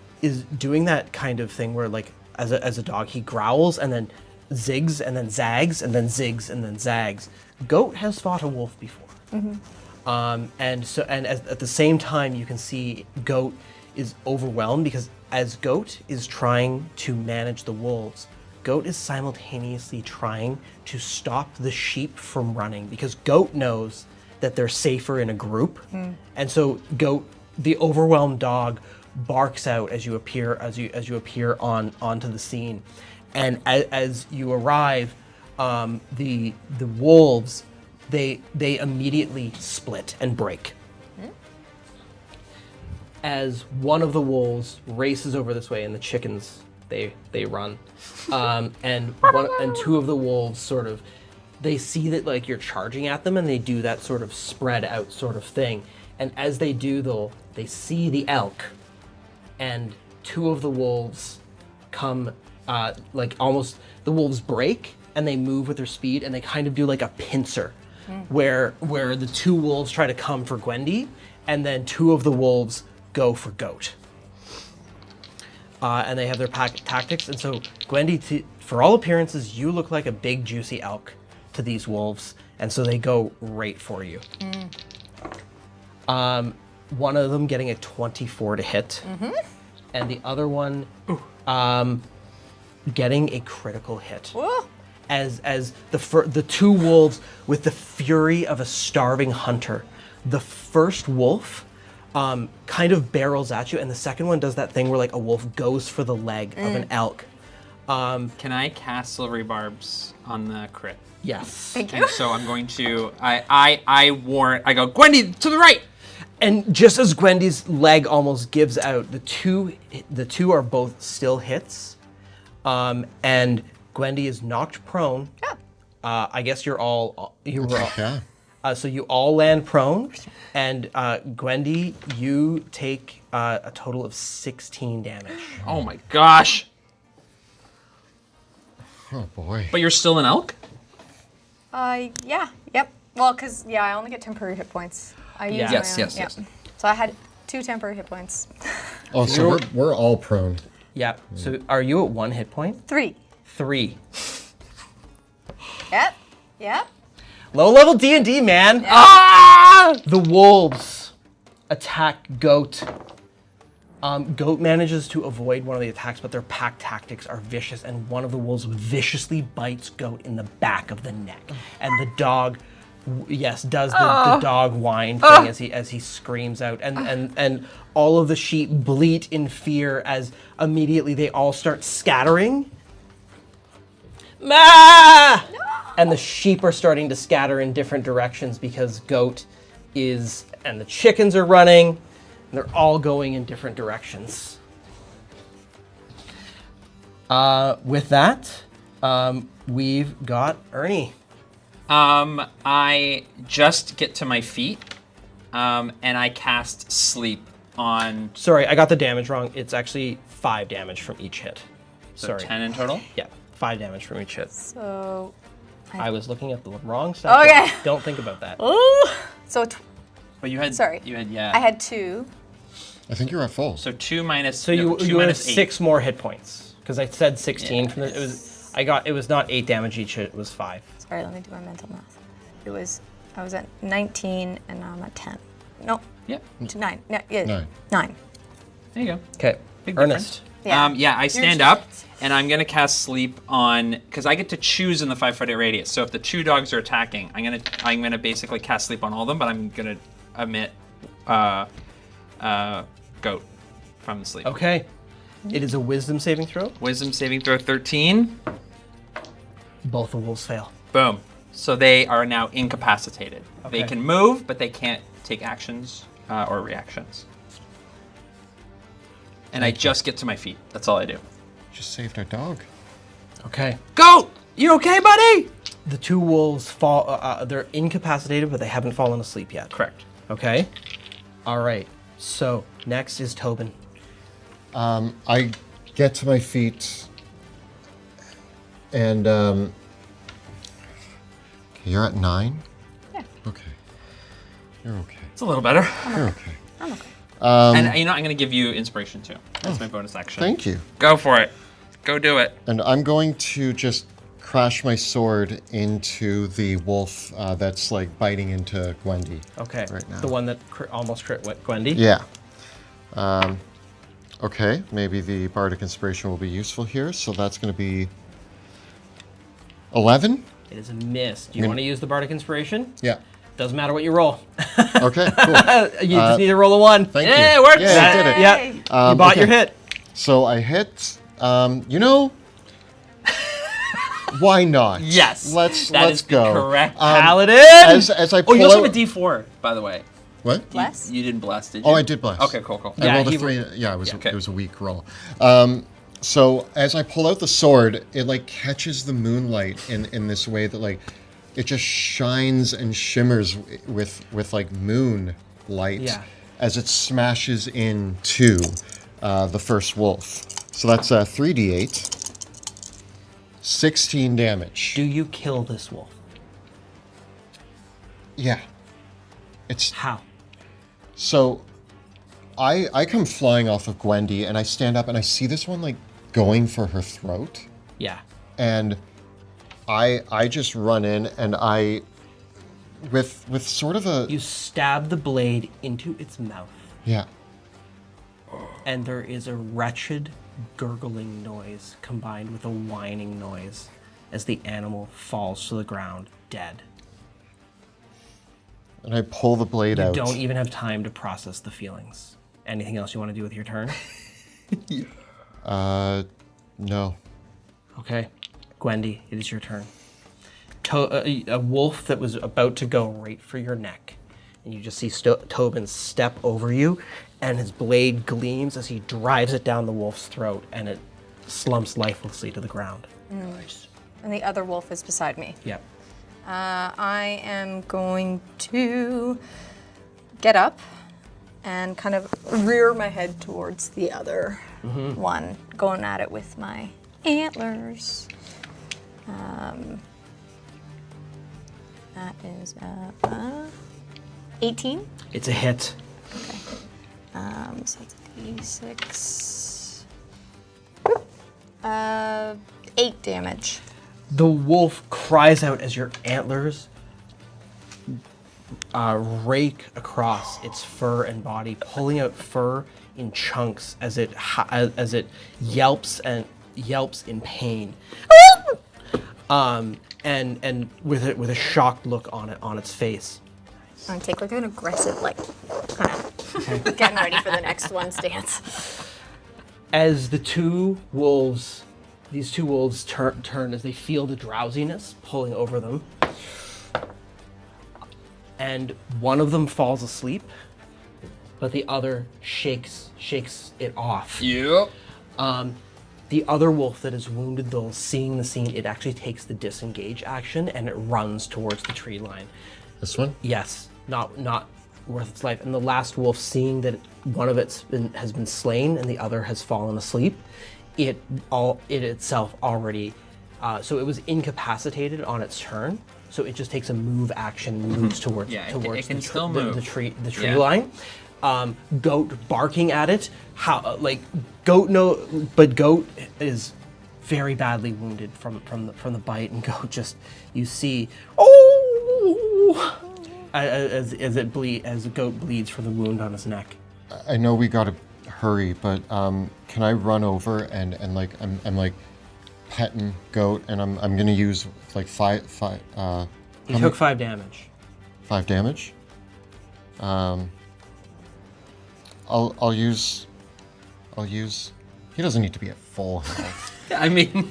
doing that kind of thing where, like, as a dog, he growls and then zigs and then zags and then zigs and then zags. Goat has fought a wolf before. At the same time, you can see Goat is overwhelmed because as Goat is trying to manage the wolves, Goat is simultaneously trying to stop the sheep from running because Goat knows that they're safer in a group. And so Goat, the overwhelmed dog, barks out as you appear onto the scene. And as you arrive, the wolves, they immediately split and break. As one of the wolves races over this way, and the chickens they run, and two of the wolves sort of, they see that, like, you're charging at them, and they do that sort of spread out sort of thing. And as they do, they see the elk, and two of the wolves come, like, almost, the wolves break and they move with their speed, and they kind of do like a pincer, where the two wolves try to come for Gwendy, and then two of the wolves go for Goat. And they have their tactics, and so Gwendy, for all appearances, you look like a big juicy elk to these wolves, and so they go right for you. One of them getting a 24 to hit, and the other one getting a critical hit. Whoa. As the two wolves, with the fury of a starving hunter, the first wolf kind of barrels at you, and the second one does that thing where, like, a wolf goes for the leg of an elk. Can I cast Silvery Barbs on the crit? Yes. Thank you. And so I'm going to, I go, Gwendy, to the right! And just as Gwendy's leg almost gives out, the two are both still hits, and Gwendy is knocked prone. Yeah. I guess you were all. Yeah. So you all land prone, and Gwendy, you take a total of 16 damage. Oh my gosh! Oh boy. But you're still an elk? Yeah. Yep. Well, because, I only get temporary hit points. I use my Yes, own. yes, yes. So I had 2 temporary hit points. Oh, so we're all prone. Yeah. So are you at 1 hit point? 3. 3. Yep. Low level D&D, man. Yeah. Ah! The wolves attack Goat. Goat manages to avoid one of the attacks, but their pack tactics are vicious, and one of the wolves viciously bites Goat in the back of the neck. And the dog, does the dog whine thing as he screams out, and all of the sheep bleat in fear as immediately they all start scattering. Ma! And the sheep are starting to scatter in different directions because Goat and the chickens are running, and they're all going in different directions. With that, we've got Ernie. I just get to my feet, and I cast Sleep on. Sorry, I got the damage wrong. It's actually 5 damage from each hit. So Sorry. 10 in total? Yeah, 5 damage from each hit. So. I was looking at the wrong stuff. Okay. Don't think about that. Ooh. So But you had. Sorry. You had, yeah. I had 2. I think you're at full. So 2 minus. So you have minus 6 more hit points because I said 16 from the. It was not 8 damage each hit. It was 5. Sorry, let me do my mental math. I was at 19 and now I'm at 10. No. Yep. 9. No, yeah. 9. There you go. Okay. Big Ernest. Yeah. I stand up and I'm gonna cast Sleep on, because I get to choose in the 5-foot radius. So if the 2 dogs are attacking, I'm gonna basically cast Sleep on all of them, but I'm gonna omit Goat from the Sleep. Okay. It is a wisdom saving throw. Wisdom saving throw 13. Both the wolves fail. Boom. So they are now incapacitated. They Okay. can move, but they can't take actions or reactions. And I just get to my feet. That's all I do. Just saved our dog. Okay. Goat! You okay, buddy? The 2 wolves fall. They're incapacitated, but they haven't fallen asleep yet. Correct. Okay. All right. So next is Tobin. I get to my feet. And okay, you're at 9? Yeah. Okay. You're okay. It's a little better. You're okay. I'm okay. And you know, I'm going to give you inspiration too. That's my bonus action. Thank you. Go for it. Go do it. And I'm going to just crash my sword into the wolf that's like biting into Gwendy. Okay. Right now. The one that almost crit Gwendy? Yeah. Okay, maybe the bardic inspiration will be useful here. So that's going to be 11. It is a miss. Do you want to use the bardic inspiration? Yeah. Doesn't matter what you roll. Okay, cool. You just need to roll a 1. Thank you. Yeah, it works. Yeah, you did it. Yeah. You bought your okay. hit. So I hit. You know, why not? Yes. Let's That is go. the correct. Paladin! As I pull Oh, you also out, have a D4, by the way. what? Bless? You didn't bless, did you? Oh, I did bless. Okay, cool. I Yeah, rolled a he 3. Yeah, okay. it was a weak roll. So as I pull out the sword, it like catches the moonlight in this way that like it just shines and shimmers with like moon light Yeah. as it smashes into the first wolf. So that's 3d8, 16 damage. Do you kill this wolf? Yeah. It's How? so I come flying off of Gwendy and I stand up and I see this one like going for her throat. Yeah. And I just run in and I with sort of a You stab the blade into its mouth, yeah. and there is a wretched gurgling noise combined with a whining noise as the animal falls to the ground dead. And I pull the blade You out. don't even have time to process the feelings. Anything else you want to do with your turn? No. Okay. Gwendy, it is your turn. A wolf that was about to go right for your neck. And you just see Tobin step over you, and his blade gleams as he drives it down the wolf's throat, and it slumps lifelessly to the ground. And the other wolf is beside me. Yep. I am going to get up and kind of rear my head towards the other one, going at it with my antlers. That is 18. It's a hit. Okay. So it's a d6. 8 damage. The wolf cries out as your antlers rake across its fur and body, pulling out fur in chunks as it yelps in pain, and with a shocked look on its face. I'm gonna take like an aggressive, kind of getting ready for the next one stance. As these two wolves turn as they feel the drowsiness pulling over them, and one of them falls asleep, but the other shakes it off. Yep. The other wolf that is wounded, though, seeing the scene, it actually takes the disengage action and it runs towards the tree line. This one? Yes, not worth its life. And the last wolf, seeing that one of has been slain and the other has fallen asleep, it itself already, so it was incapacitated on its turn. So it just takes a move action, moves towards Yeah, it towards can the still move. the tree Yeah. line. Goat barking at it. Goat is very badly wounded from the bite, and Goat just, you see, as Goat bleeds from the wound on his neck. I know we gotta hurry, but can I run over and like I'm like petting Goat and I'm gonna use like five You took 5 damage. 5 damage. I'll use. He doesn't need to be at full health. I mean,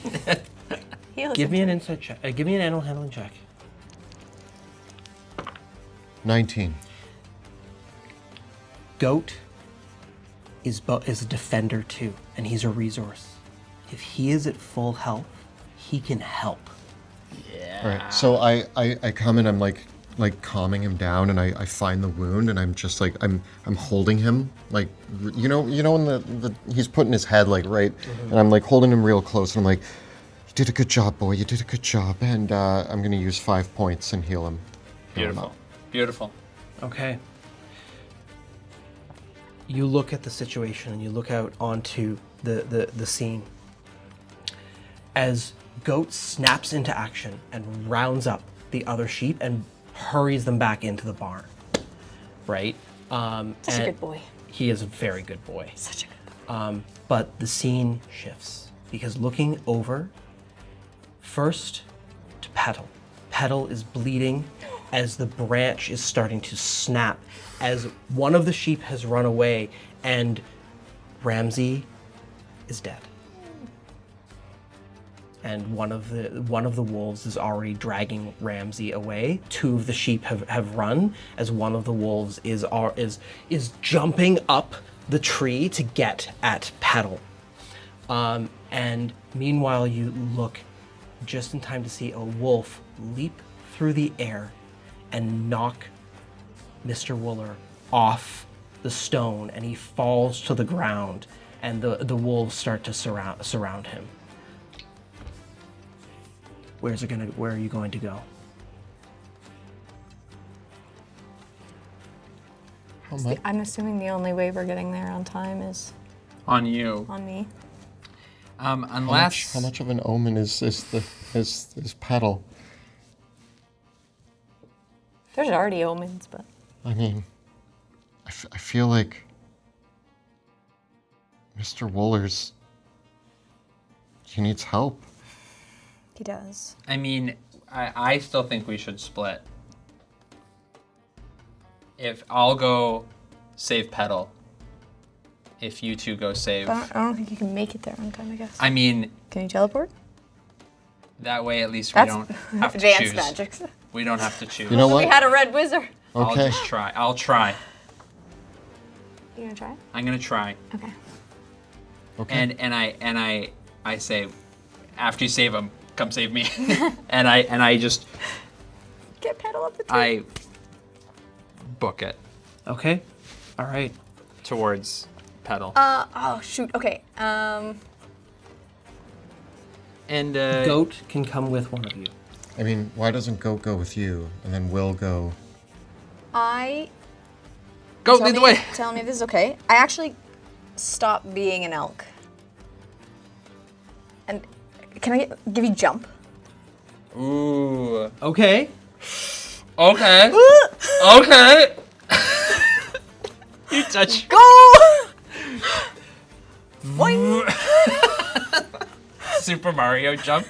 Give me an insight check. Give me an animal handling check. 19. Goat is a defender too, and he's a resource. If he is at full health, he can help. All right. So I come and I'm like calming him down, and I find the wound, and I'm just like I'm holding him like you know when the he's putting his head like right, and I'm like holding him real close, and I'm like, did a good job, boy. You did a good job. And I'm going to use 5 points and heal him. Heal him Beautiful. up. Beautiful. Okay. You look at the situation and you look out onto the scene. As Goat snaps into action and rounds up the other sheep and hurries them back into the barn. Right? Such a good boy. He is a very good boy. Such a good boy. But the scene shifts because looking over first to Petal. Petal is bleeding as the branch is starting to snap as one of the sheep has run away and Ramsey is dead. And one of the wolves is already dragging Ramsey away. 2 of the sheep have run as one of the wolves is jumping up the tree to get at Petal. And meanwhile, you look just in time to see a wolf leap through the air and knock Mr. Wooler off the stone, and he falls to the ground, and the wolves start to surround him. Where are you going to go? How much? I'm assuming the only way we're getting there on time is On you. on me. Unless How much of an omen is Petal? There's already omens, but I mean, I feel like Mr. Wooler's, he needs help. he does. I mean, I still think we should split. If I'll go save Petal, if you two go save. But I don't think you can make it there on time, I guess. I mean, Can you teleport? that way at least we That's don't have to advanced choose. magic. We don't have to choose. You know We what? had a red wizard. I'll Okay. just try. I'll try. You gonna try? I'm gonna try. Okay. Okay. And I say, after you save him, come save me. and I just Get Petal up the tree. I book it Okay. All right. towards Petal. Oh shoot. Okay. And Goat can come with one of you. I mean, why doesn't Goat go with you, and then Will go? go Tell lead the me- way. Tell me if this is okay. I actually stopped being an elk. And can I give you jump? Ooh. Okay. Okay. Okay. You touch. Go! Boing. Super Mario jump.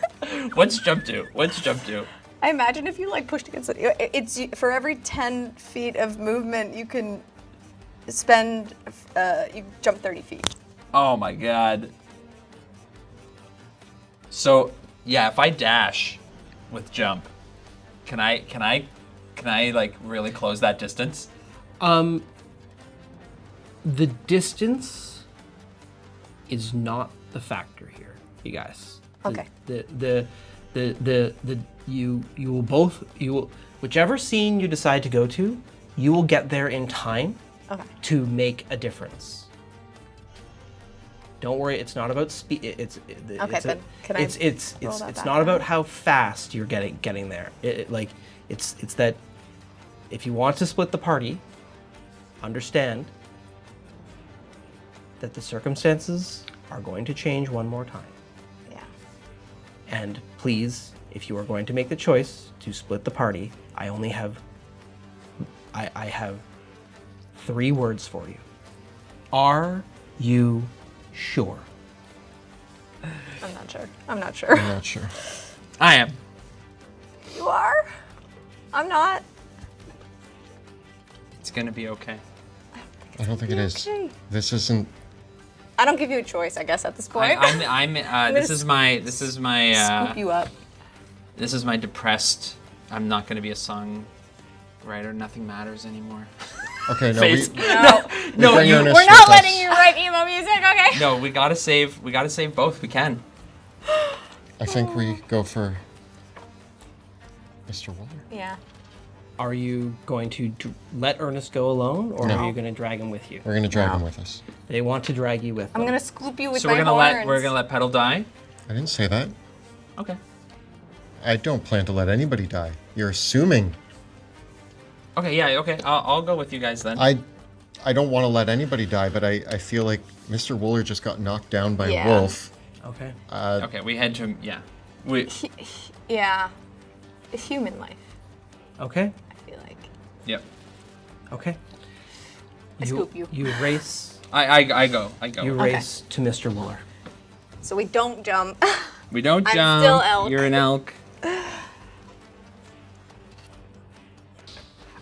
What's jump do? What's jump do? I imagine if you like pushed against it, it's for every 10 feet of movement you can spend, you jump 30 feet. Oh my god. So yeah, if I dash with jump, can I like really close that distance? The distance is not the factor here, you guys. Okay. You will whichever scene you decide to go to, you will get there in time Okay. to make a difference. Don't worry, it's not about speed. It's then can I it's roll that it's back not down? about how fast you're getting there. It's that if you want to split the party, understand that the circumstances are going to change one more time. Yeah. And please, if you are going to make the choice to split the party, I have 3 words for you. Are you sure? I'm not sure. I'm not sure. I'm not sure. I am. You are? I'm not. It's gonna be okay. I don't think it is. Okay. This isn't. I don't give you a choice, I guess, at this point. This is my Scoop you up. this is my depressed. I'm not gonna be a songwriter. Nothing matters anymore. Okay, no, Face. No, No, bring you- Ernest we're not with letting us. you write emo music, okay? No, we gotta save both. We can. I think we go for Mr. Wooler. Yeah. Are you going to let Ernest go alone, or No. are you going to drag him with you? We're gonna drag him with us. They want to drag you with them. I'm gonna scoop you with So my we're gonna horns. let Petal die. I didn't say that. Okay. I don't plan to let anybody die. You're assuming. Okay, yeah, okay. I'll go with you guys then. I don't want to let anybody die, but I feel like Mr. Wooler just got knocked down by Yeah. a wolf. Okay. Okay, we head to, yeah. We, Yeah. A human life, Okay. I feel like. yep. Okay. I scoop you. You race. I go. You race to Mr. Wooler. So we don't jump. We don't I'm jump. still elk. You're an elk.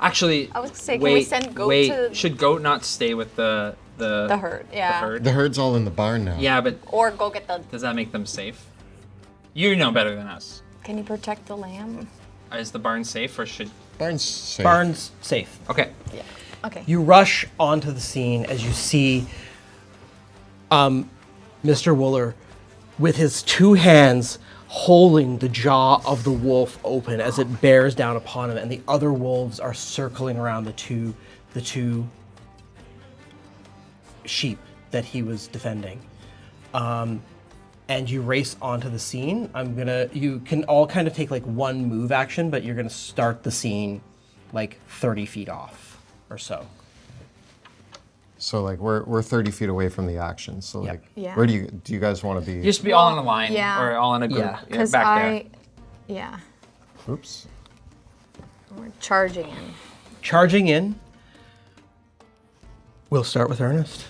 Actually, I was gonna say, can wait, we send goat wait. to Should goat not stay with the the herd? Yeah. herd? The herd's all in the barn now. Yeah, but Or go get the. does that make them safe? You know better than us. Can you protect the lamb? Is the barn safe or should? Barn's safe. Barn's safe. Okay. Yeah. Okay. You rush onto the scene as you see Mr. Wooler with his two hands holding the jaw of the wolf open as it bears down upon him, and the other wolves are circling around the two sheep that he was defending. And you race onto the scene. You can all kind of take like one move action, but you're gonna start the scene like 30 feet off or so. So like we're 30 feet away from the action. So Yep. like, Yeah. where do you guys want to be? Just be all in a line yeah. or all in a group. Yeah. Because back there. Yeah. Oops. We're charging in. Charging in. We'll start with Ernest.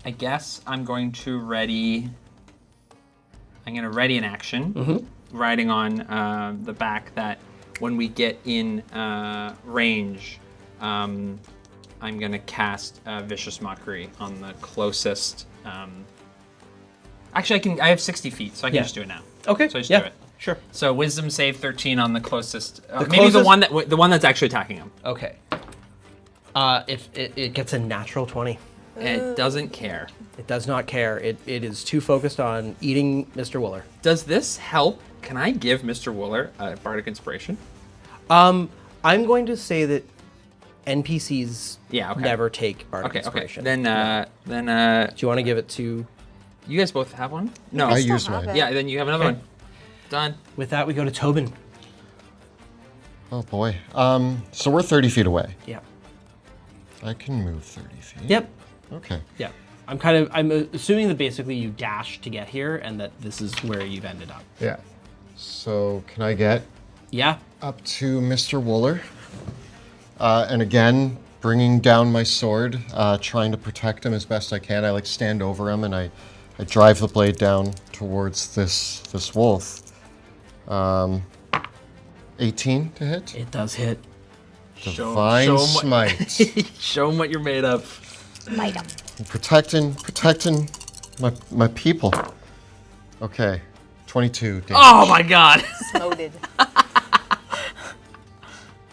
I guess I'm going to ready. I'm going to ready an action, riding on the back that when we get in range, I'm going to cast Vicious Mockery on the closest. Actually, I have 60 feet, so I can Yeah. just do it now. Okay. So I just yeah, do it. Sure. So Wisdom save 13 on the closest. Maybe closest- the one that's actually attacking him. Okay. If it gets a natural 20. It doesn't care. It does not care. It is too focused on eating Mr. Wooler. Does this help? Can I give Mr. Wooler a bardic inspiration? I'm going to say that NPCs Yeah, okay. never take bardic Okay, okay. inspiration. Then Do you want to give it to? you guys both have one? No. I still used have mine. it. Yeah, then you have another Okay. one. Done. With that, we go to Tobin. Oh boy. So we're 30 feet away. Yeah. I can move 30 feet. Yep. Okay. Yeah. I'm assuming that basically you dashed to get here and that this is where you've ended up. Yeah. So can I get Yeah. up to Mr. Wooler? And again, bringing down my sword, trying to protect him as best I can. I like stand over him and I drive the blade down towards this wolf. 18 to hit. It does hit. Divine show 'em smite. Show him what you're made of. Might 'em. protecting my people. Okay. 22 damage. Oh my god. Loaded.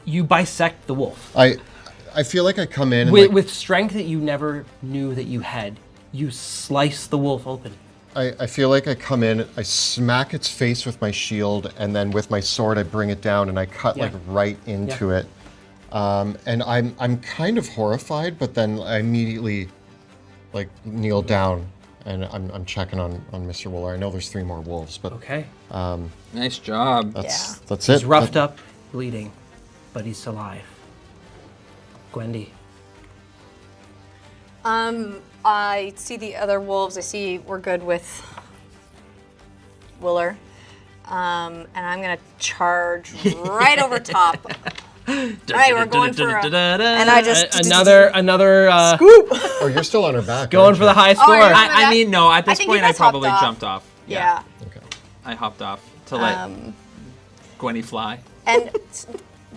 You bisect the wolf. I feel like I come in and With strength that you never knew that you had. You slice the wolf open. I feel like I come in, I smack its face with my shield, and then with my sword I bring it down and I cut Yeah. like right into it. And I'm kind of horrified, but then I immediately like kneel down and I'm checking on Mr. Wooler. I know there's 3 more wolves, but Okay. Nice job. that's it. He's roughed up, bleeding, but he's alive. Gwendy. I see the other wolves. I see we're good with Wooler. And I'm gonna charge right over top. All right, we're going for and I just Another Scoop. Oh, you're still on her back. going aren't for the you? high score. you're- I mean, no, at this think you point I guys hopped probably off. jumped off. Yeah. Okay. I hopped off to let Gwenny fly. And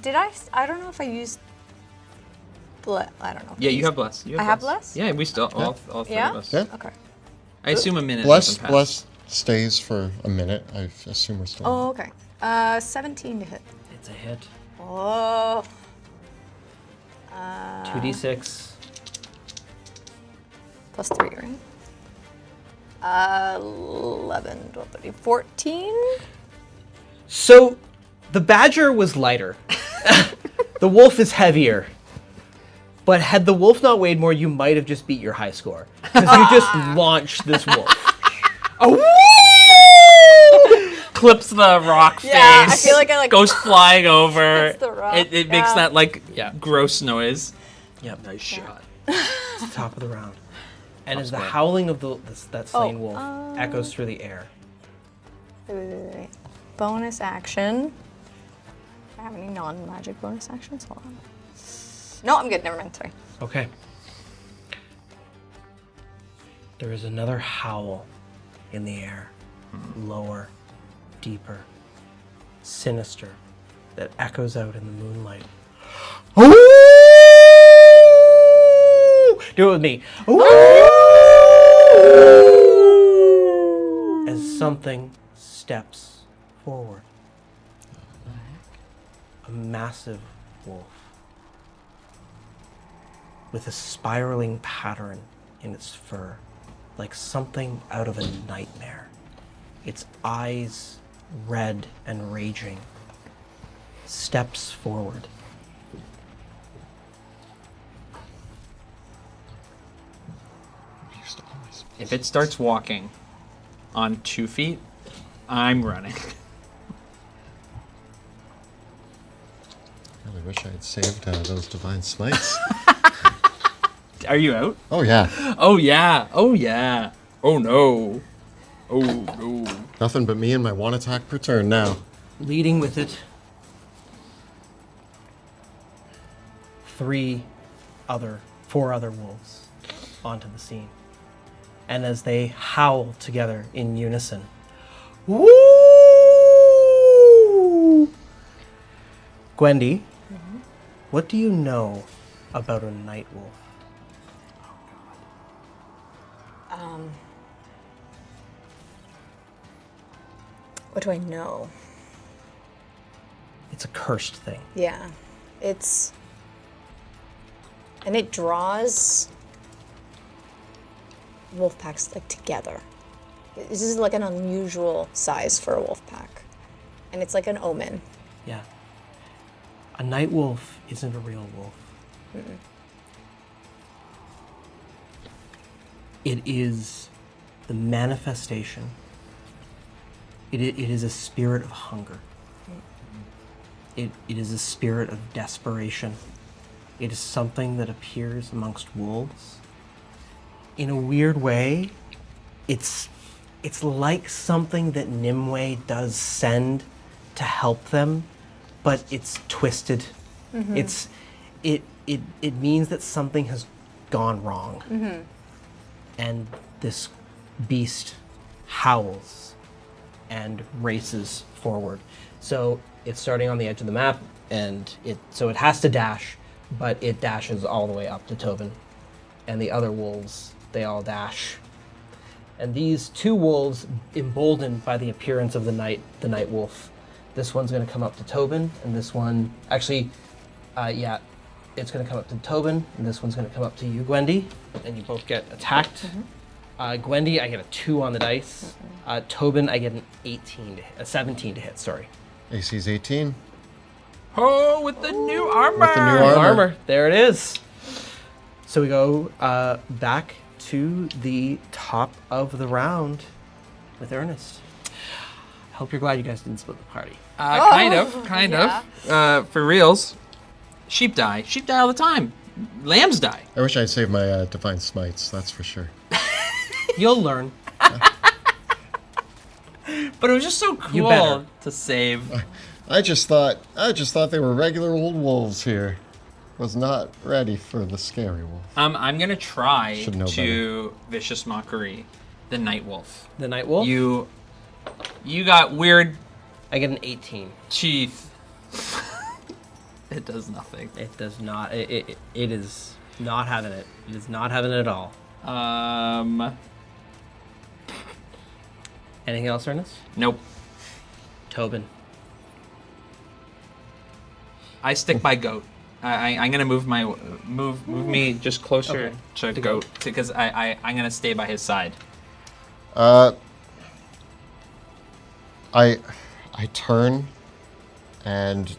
did I don't know if I used I don't know. Yeah, you have bless. You I have bless? Yeah, we still all 3 Yeah? of us. Yeah. Okay. I assume a minute. Bless hasn't passed. Bless stays for a minute. I assume we're still. Oh, okay. 17 to hit. It's a hit. Oh. 2d6. Plus 3, right? 11, 12, 13, 14. So, the badger was lighter. The wolf is heavier. But had the wolf not weighed more, you might have just beat your high score. Because you just launched this wolf. Clips the rock face. Yeah, I feel like I like goes flying over. hits the rock, It makes yeah. that gross noise. Yep. Nice shot. It's the top of the round. And as the howling of that slain wolf echoes through the air. Wait. Bonus action. Do I have any non-magic bonus actions? Hold on. No, I'm good. Never mind. Sorry. Okay. There is another howl in the air. Lower, deeper, sinister, that echoes out in the moonlight. Ooh! Do it with me. Ooh! As something steps forward. A massive wolf with a spiraling pattern in its fur, like something out of a nightmare. Its eyes red and raging, steps forward. If it starts walking on 2 feet, I'm running. I really wish I had saved those divine smites. Are you out? Oh yeah, Oh yeah. Oh yeah. Oh no. Oh no. nothing but me and my one attack per turn now. Leading with it, 4 other wolves onto the scene. And as they howl together in unison, woo! Gwendy, what do you know about a night wolf? What do I know? It's a cursed thing. Yeah, it draws wolf packs like together. This is like an unusual size for a wolf pack, and it's like an omen. Yeah. A night wolf isn't a real wolf. It is the manifestation. It is a spirit of hunger. It is a spirit of desperation. It is something that appears amongst wolves. In a weird way, it's like something that Nimue does send to help them, but it's twisted. It means that something has gone wrong. And this beast howls and races forward. So it's starting on the edge of the map, and it has to dash, but it dashes all the way up to Tobin. And the other wolves, they all dash. And these 2 wolves, emboldened by the appearance of the night wolf, this one's going to come up to Tobin, and this one, actually, it's going to come up to Tobin, and this one's going to come up to you, Gwendy, and you both get attacked. Gwendy, I get a 2 on the dice. Tobin, I get a 17 to hit. Sorry. AC's 18. Oh, with the new armor. With the new armor. There it is. So we go back to the top of the round with Ernest. I hope you're glad you guys didn't split the party. Kind of. For reals. Sheep die. Sheep die all the time. Lambs die. I wish I'd saved my divine smites. That's for sure. You'll learn. But it was just so You cool better. to save. I just thought they were regular old wolves here. Was not ready for the scary wolf. I'm gonna try Should know to vicious mockery the night wolf. The night wolf? You got weird I get an 18. teeth. It does nothing. It does not. It is not having it. It is not having it at all. Anything else, Ernest? Nope. Tobin. I stick by goat. I'm gonna move me just closer to goat because I'm gonna stay by his side. I turn and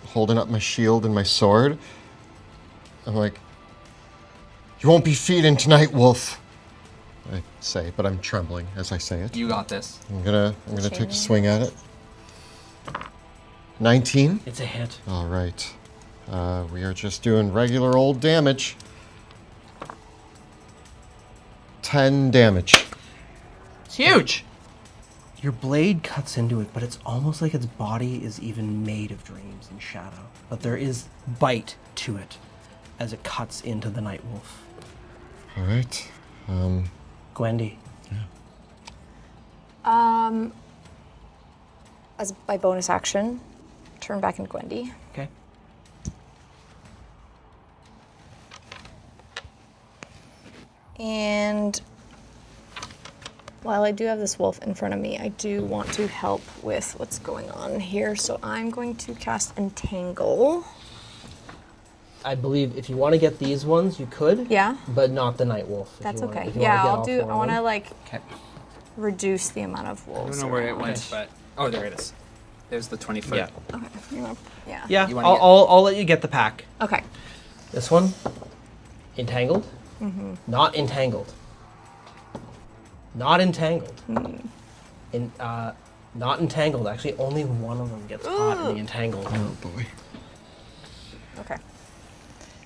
holding up my shield and my sword, I'm like, You won't be feeding tonight, wolf. I say, but I'm trembling as I say it. You got this. I'm gonna take a swing at it. 19. It's a hit. All right. We are just doing regular old damage. 10 damage. It's huge. Your blade cuts into it, but it's almost like its body is even made of dreams and shadow. But there is bite to it as it cuts into the night wolf. All right. Gwendy. As by bonus action, turn back into Gwendy. Okay. And while I do have this wolf in front of me, I do want to help with what's going on here. So I'm going to cast Entangle. I believe if you want to get these ones, you could. Yeah. But not the night wolf. if That's you want- okay. if you Yeah, wanna get I'll all do. four I of want to them. like Okay. reduce the amount of I wolves. don't know where it around. went, but oh, there it is. There's the 20-foot. Yeah. Okay. Yeah. Yeah. You wanna I'll let you get the pack. Okay. This one, entangled. Not entangled. Not entangled. Not entangled. Actually, only one of them gets caught in the entangled. Oh boy. Okay.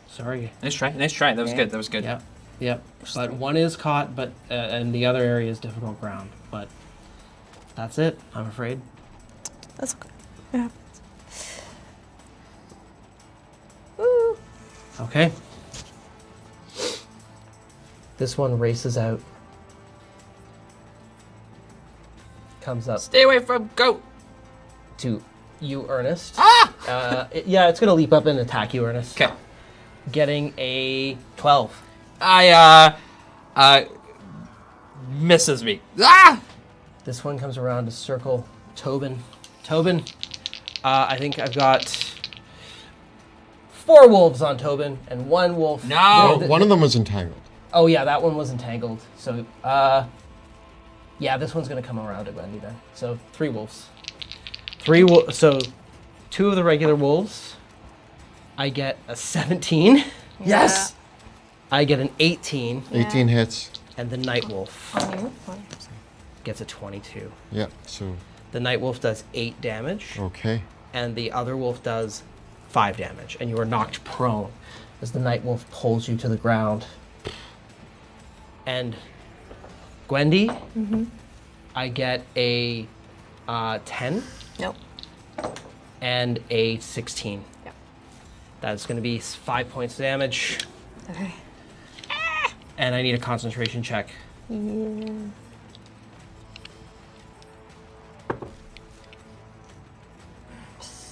Sorry. Nice try. Nice try. That was good. That was good. Yep. Yep. But one is caught, but and the other area is difficult ground. But that's it. I'm afraid. That's okay. It happens. Woo. Okay. This one races out. Comes up Stay away from goat. to you, Ernest. Ah! It's gonna leap up and attack you, Ernest. Okay. Getting a 12. Misses me. Ah! This one comes around to circle Tobin. Tobin, I think I've got 4 wolves on Tobin and 1 wolf. No! The- One of them was entangled. Oh yeah, that one was entangled. So, yeah, this one's gonna come around to Gwendy then. So 3 wolves. So 2 of the regular wolves. I get a 17. Yes. I get an 18, 18 hits. and the night wolf On you. gets a 22. Yeah, so, The night wolf does 8 damage, okay. and the other wolf does 5 damage, and you are knocked prone as the night wolf pulls you to the ground. And Gwendy, I get a 10 Nope. and a 16. Yep. That's going to be 5 points of damage, Okay. and I need a concentration check. Yeah.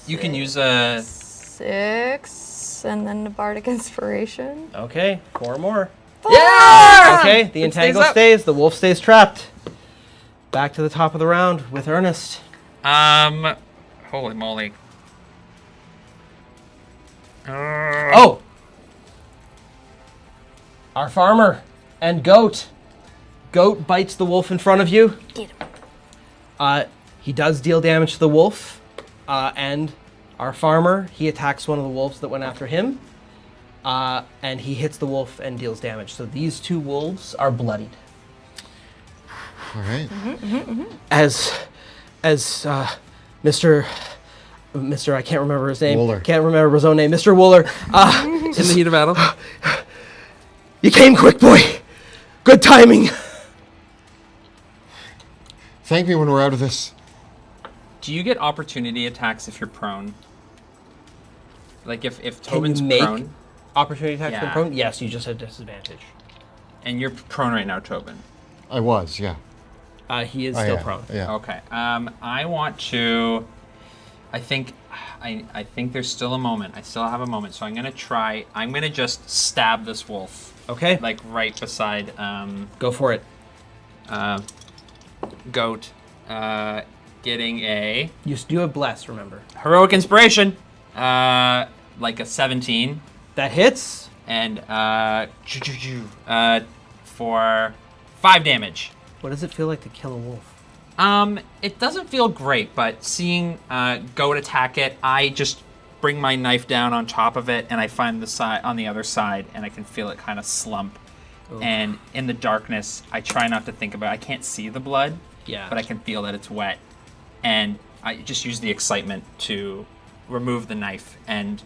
You can use a. 6, and then the Bardic Inspiration. Okay, 4 more. Yeah! Okay, the It stays entangle up. stays, the wolf stays trapped. Back to the top of the round with Ernest. Holy moly. Oh! Our farmer and Goat. Goat bites the wolf in front of you. Get him. He does deal damage to the wolf. And our farmer, he attacks one of the wolves that went after him. And he hits the wolf and deals damage. So these 2 wolves are bloodied. All right. As Mr. I can't remember his name. Wooler. Can't remember his own name. Mr. Wooler. In the heat of battle. You came quick, boy. Good timing. Thank me when we're out of this. Do you get opportunity attacks if you're prone? Like if Can Tobin's you make prone opportunity attacks when Yeah. prone? Yes, you just have disadvantage. and you're prone right now, Tobin. I was, yeah. He is I still am, prone. Yeah. Okay. I want to. I think there's still a moment. I still have a moment, so I'm gonna try. I'm gonna just stab this wolf, Okay, like right beside go for it. Goat. Getting a You do have bless, remember. heroic inspiration, like a 17, That hits. and for 5 damage. What does it feel like to kill a wolf? It doesn't feel great, but seeing Goat attack it, I just bring my knife down on top of it, and I find the side on the other side, and I can feel it kind of slump. And in the darkness, I try not to think about it. I can't see the blood, but I can feel that it's wet. And I just use the excitement to remove the knife. And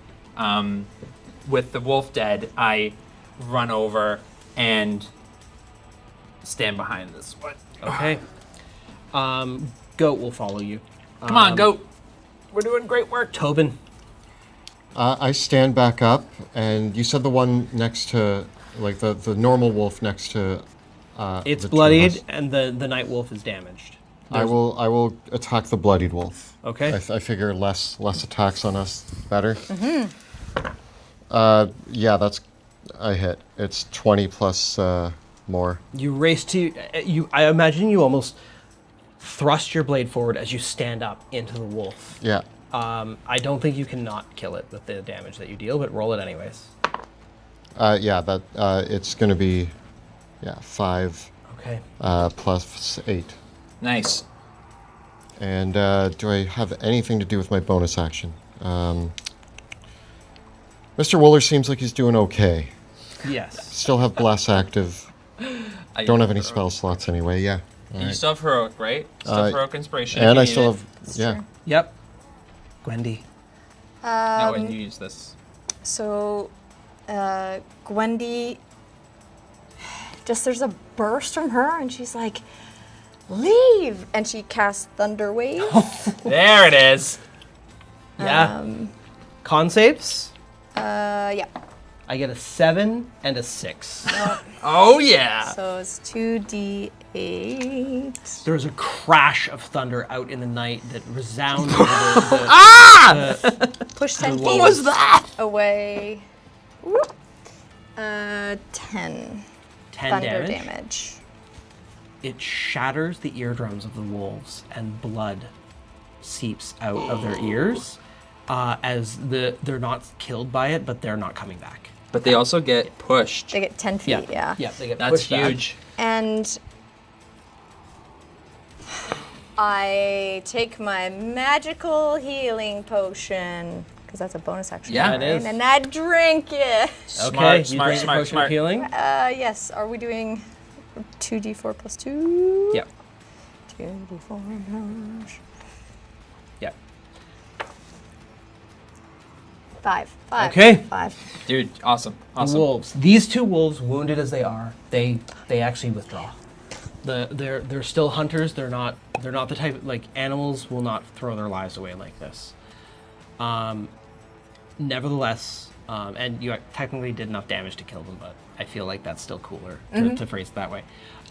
with the wolf dead, I run over and stand behind this one. Okay. Goat will follow you. Come on, goat. We're doing great work. Tobin. I stand back up, and you said the one next to, like the normal wolf next to. It's the bloodied, treehouse. and the night wolf is damaged. I will attack the bloodied wolf. Okay. I figure less attacks on us, better. Yeah, I hit. It's 20 plus more. You race to you. I imagine you almost thrust your blade forward as you stand up into the wolf. Yeah. I don't think you can not kill it with the damage that you deal, but roll it anyways. Yeah, that it's going to be 5 Okay. plus 8. Nice. And do I have anything to do with my bonus action? Mr. Wooler seems like he's doing okay. Yes. Still have Bless active. Don't have any spell slots anyway, yeah. All You right. still have heroic, right? Still have heroic inspiration. if And you I need still it. have, yeah. Yep. Gwendy. No, when you use this. So, Gwendy, there's a burst from her, and she's like, leave! And she casts Thunder Wave. There it is. Yeah. Con saves. Yeah. I get a 7 and a 6. Oh yeah. So it's 2d8. There's a crash of thunder out in the night that resounds over Push 10 feet. What was that? Away. 10. 10 Thunder damage. damage. It shatters the eardrums of the wolves, and blood seeps out of their ears as they're not killed by it, but they're not coming back. But they also get pushed. They get 10 feet, yeah. Yeah, they get That's pushed back. huge. And I take my magical healing potion, because that's a bonus action. Yeah, right? it is. And I drink it. Okay, Smart, you drink the potion of healing. Yes, are we doing 2d4 plus 2? Yep. 2d4 plus Yep. 5. Okay. 5. Dude, awesome. The Awesome. wolves. These two wolves, wounded as they are, they actually withdraw. They're still hunters. They're not the type like animals will not throw their lives away like this. Nevertheless, and you technically did enough damage to kill them, but I feel like that's still cooler to phrase it that way.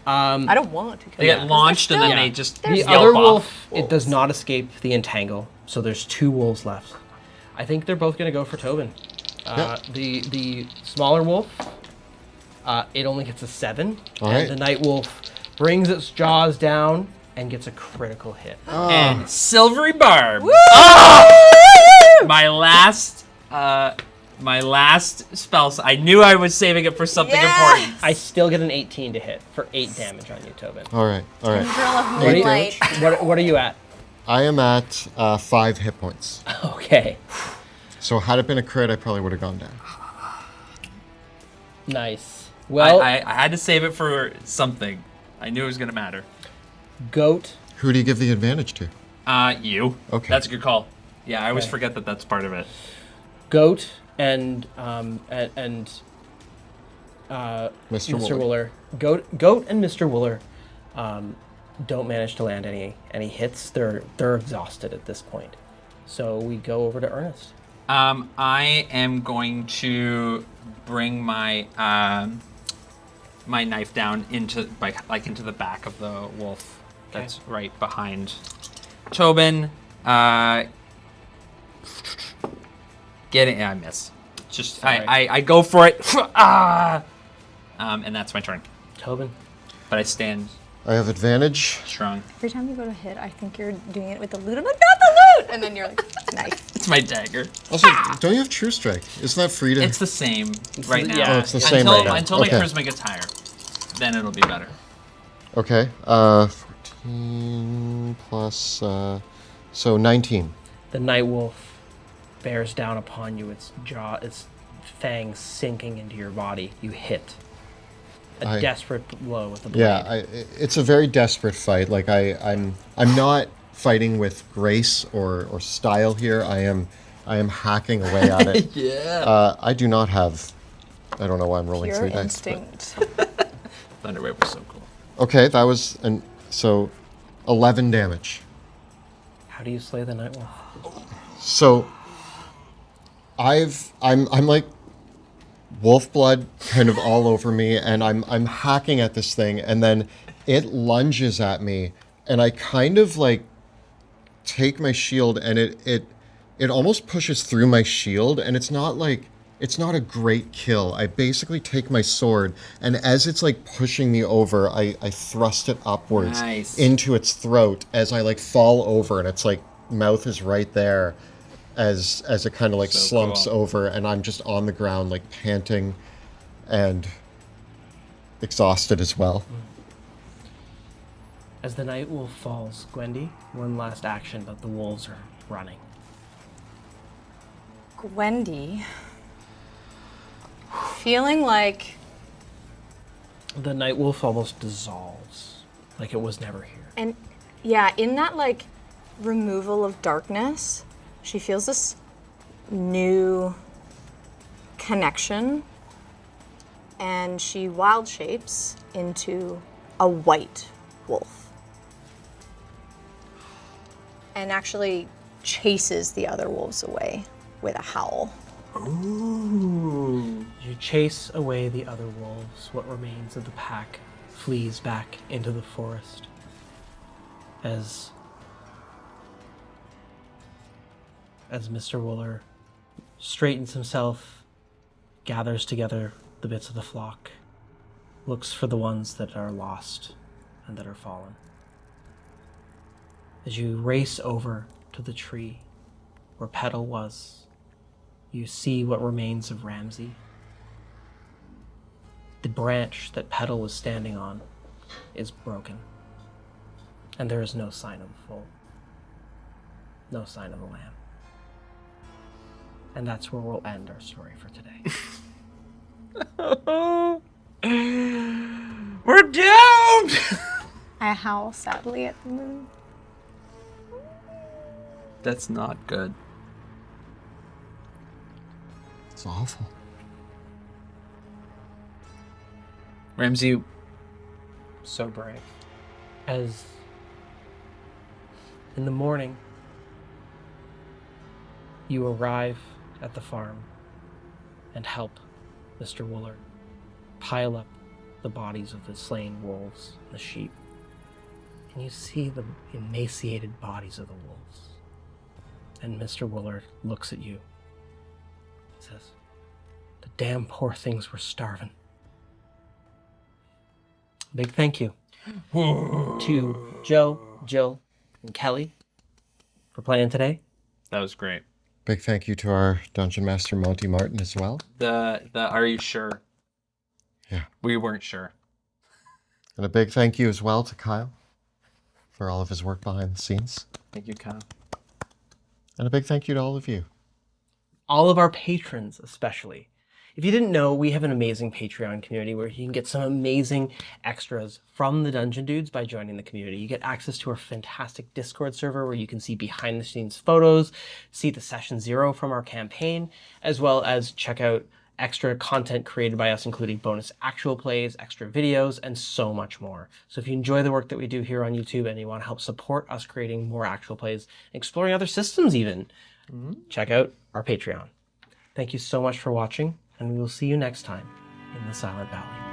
I don't want to kill They get launched and then Yeah. they just The yelp other off. wolf, it does not escape the entangle, so there's 2 wolves left. I think they're both going to go for Tobin. The smaller wolf, it only gets a 7, All and right. the night wolf brings its jaws down and gets a critical hit. And silvery barb. Oh! My last spell. I knew I was saving it for something important. I still get an 18 to hit for 8 damage on you, Tobin. All right. Girl of What are you- moonlight. What are you at? I am at 5 hit points. Okay, So had it been a crit, I probably would have gone down. nice. Well, I had to save it for something. I knew it was gonna matter. goat. Who do you give the advantage to? You. Okay. That's a good call. Yeah, I always Okay. forget that that's part of it. Goat and Mr. Mr. Wooler. Wooler. Goat and Mr. Wooler don't manage to land any hits. They're exhausted at this point. So we go over to Ernest. I am going to bring my my knife down into into the back of the wolf. That's right behind Tobin. Getting, I miss. Just Sorry. I go for it. And that's my turn. Tobin. But I stand I have advantage. strong. Every time you go to hit, I think you're doing it with the loot. I'm like, not the loot! And then you're like, nice. It's my dagger. Also, don't you have True Strike? Isn't that free to... It's the same right now. yeah. Oh, it's the same until, right now. Until Okay. my charisma gets higher, then it'll be better. Okay. 14 plus... so 19. The night wolf bears down upon you, its fangs sinking into your body. You hit a desperate blow with the blade. Yeah, it's a very desperate fight. Like I'm not fighting with grace or style here. I am hacking away at it. Yeah. I do not have. I don't know why I'm rolling Pure 3 dice. but- instinct. Thunderwave was so cool. Okay, that was so 11 damage. How do you slay the night wolf? So I'm like wolf blood kind of all over me, and I'm hacking at this thing, and then it lunges at me, and I kind of like take my shield, and it almost pushes through my shield, and it's not a great kill. I basically take my sword, and as it's like pushing me over, I thrust it upwards Nice. into its throat as I like fall over, and it's like mouth is right there as it kind of like So slumps cool. over, and I'm just on the ground like panting and exhausted as well. As the night wolf falls, Gwendy, one last action, but the wolves are running. Gwendy, feeling like, The night wolf almost dissolves, like it was never here. and yeah, in that like removal of darkness, she feels this new connection, and she wild shapes into a white wolf and actually chases the other wolves away with a howl. You chase away the other wolves. What remains of the pack flees back into the forest as Mr. Wooler straightens himself, gathers together the bits of the flock, looks for the ones that are lost and that are fallen. As you race over to the tree where Petal was, you see what remains of Ramsey. The branch that Petal was standing on is broken, and there is no sign of the foal, no sign of the lamb. And that's where we'll end our story for today. We're doomed! I howl sadly at the moon. That's not good. It's awful. Ramsey, so brave. As in the morning, you arrive at the farm and help Mr. Wooler pile up the bodies of the slain wolves and the sheep. And you see the emaciated bodies of the wolves. And Mr. Wooler looks at you and says, "The damn poor things were starving." Big thank you to Joe, Jill, and Kelly for playing today. That was great. Big thank you to our Dungeon Master Monty Martin as well. The are you sure? Yeah. We weren't sure. And a big thank you as well to Kyle for all of his work behind the scenes. Thank you, Kyle. And a big thank you to all of you. All of our patrons especially. If you didn't know, we have an amazing Patreon community where you can get some amazing extras from the Dungeon Dudes by joining the community. You get access to our fantastic Discord server where you can see behind the scenes photos, see the session 0 from our campaign, as well as check out extra content created by us, including bonus actual plays, extra videos, and so much more. So if you enjoy the work that we do here on YouTube and you want to help support us creating more actual plays, exploring other systems even, check out our Patreon. Thank you so much for watching, and we will see you next time in the Silent Valley.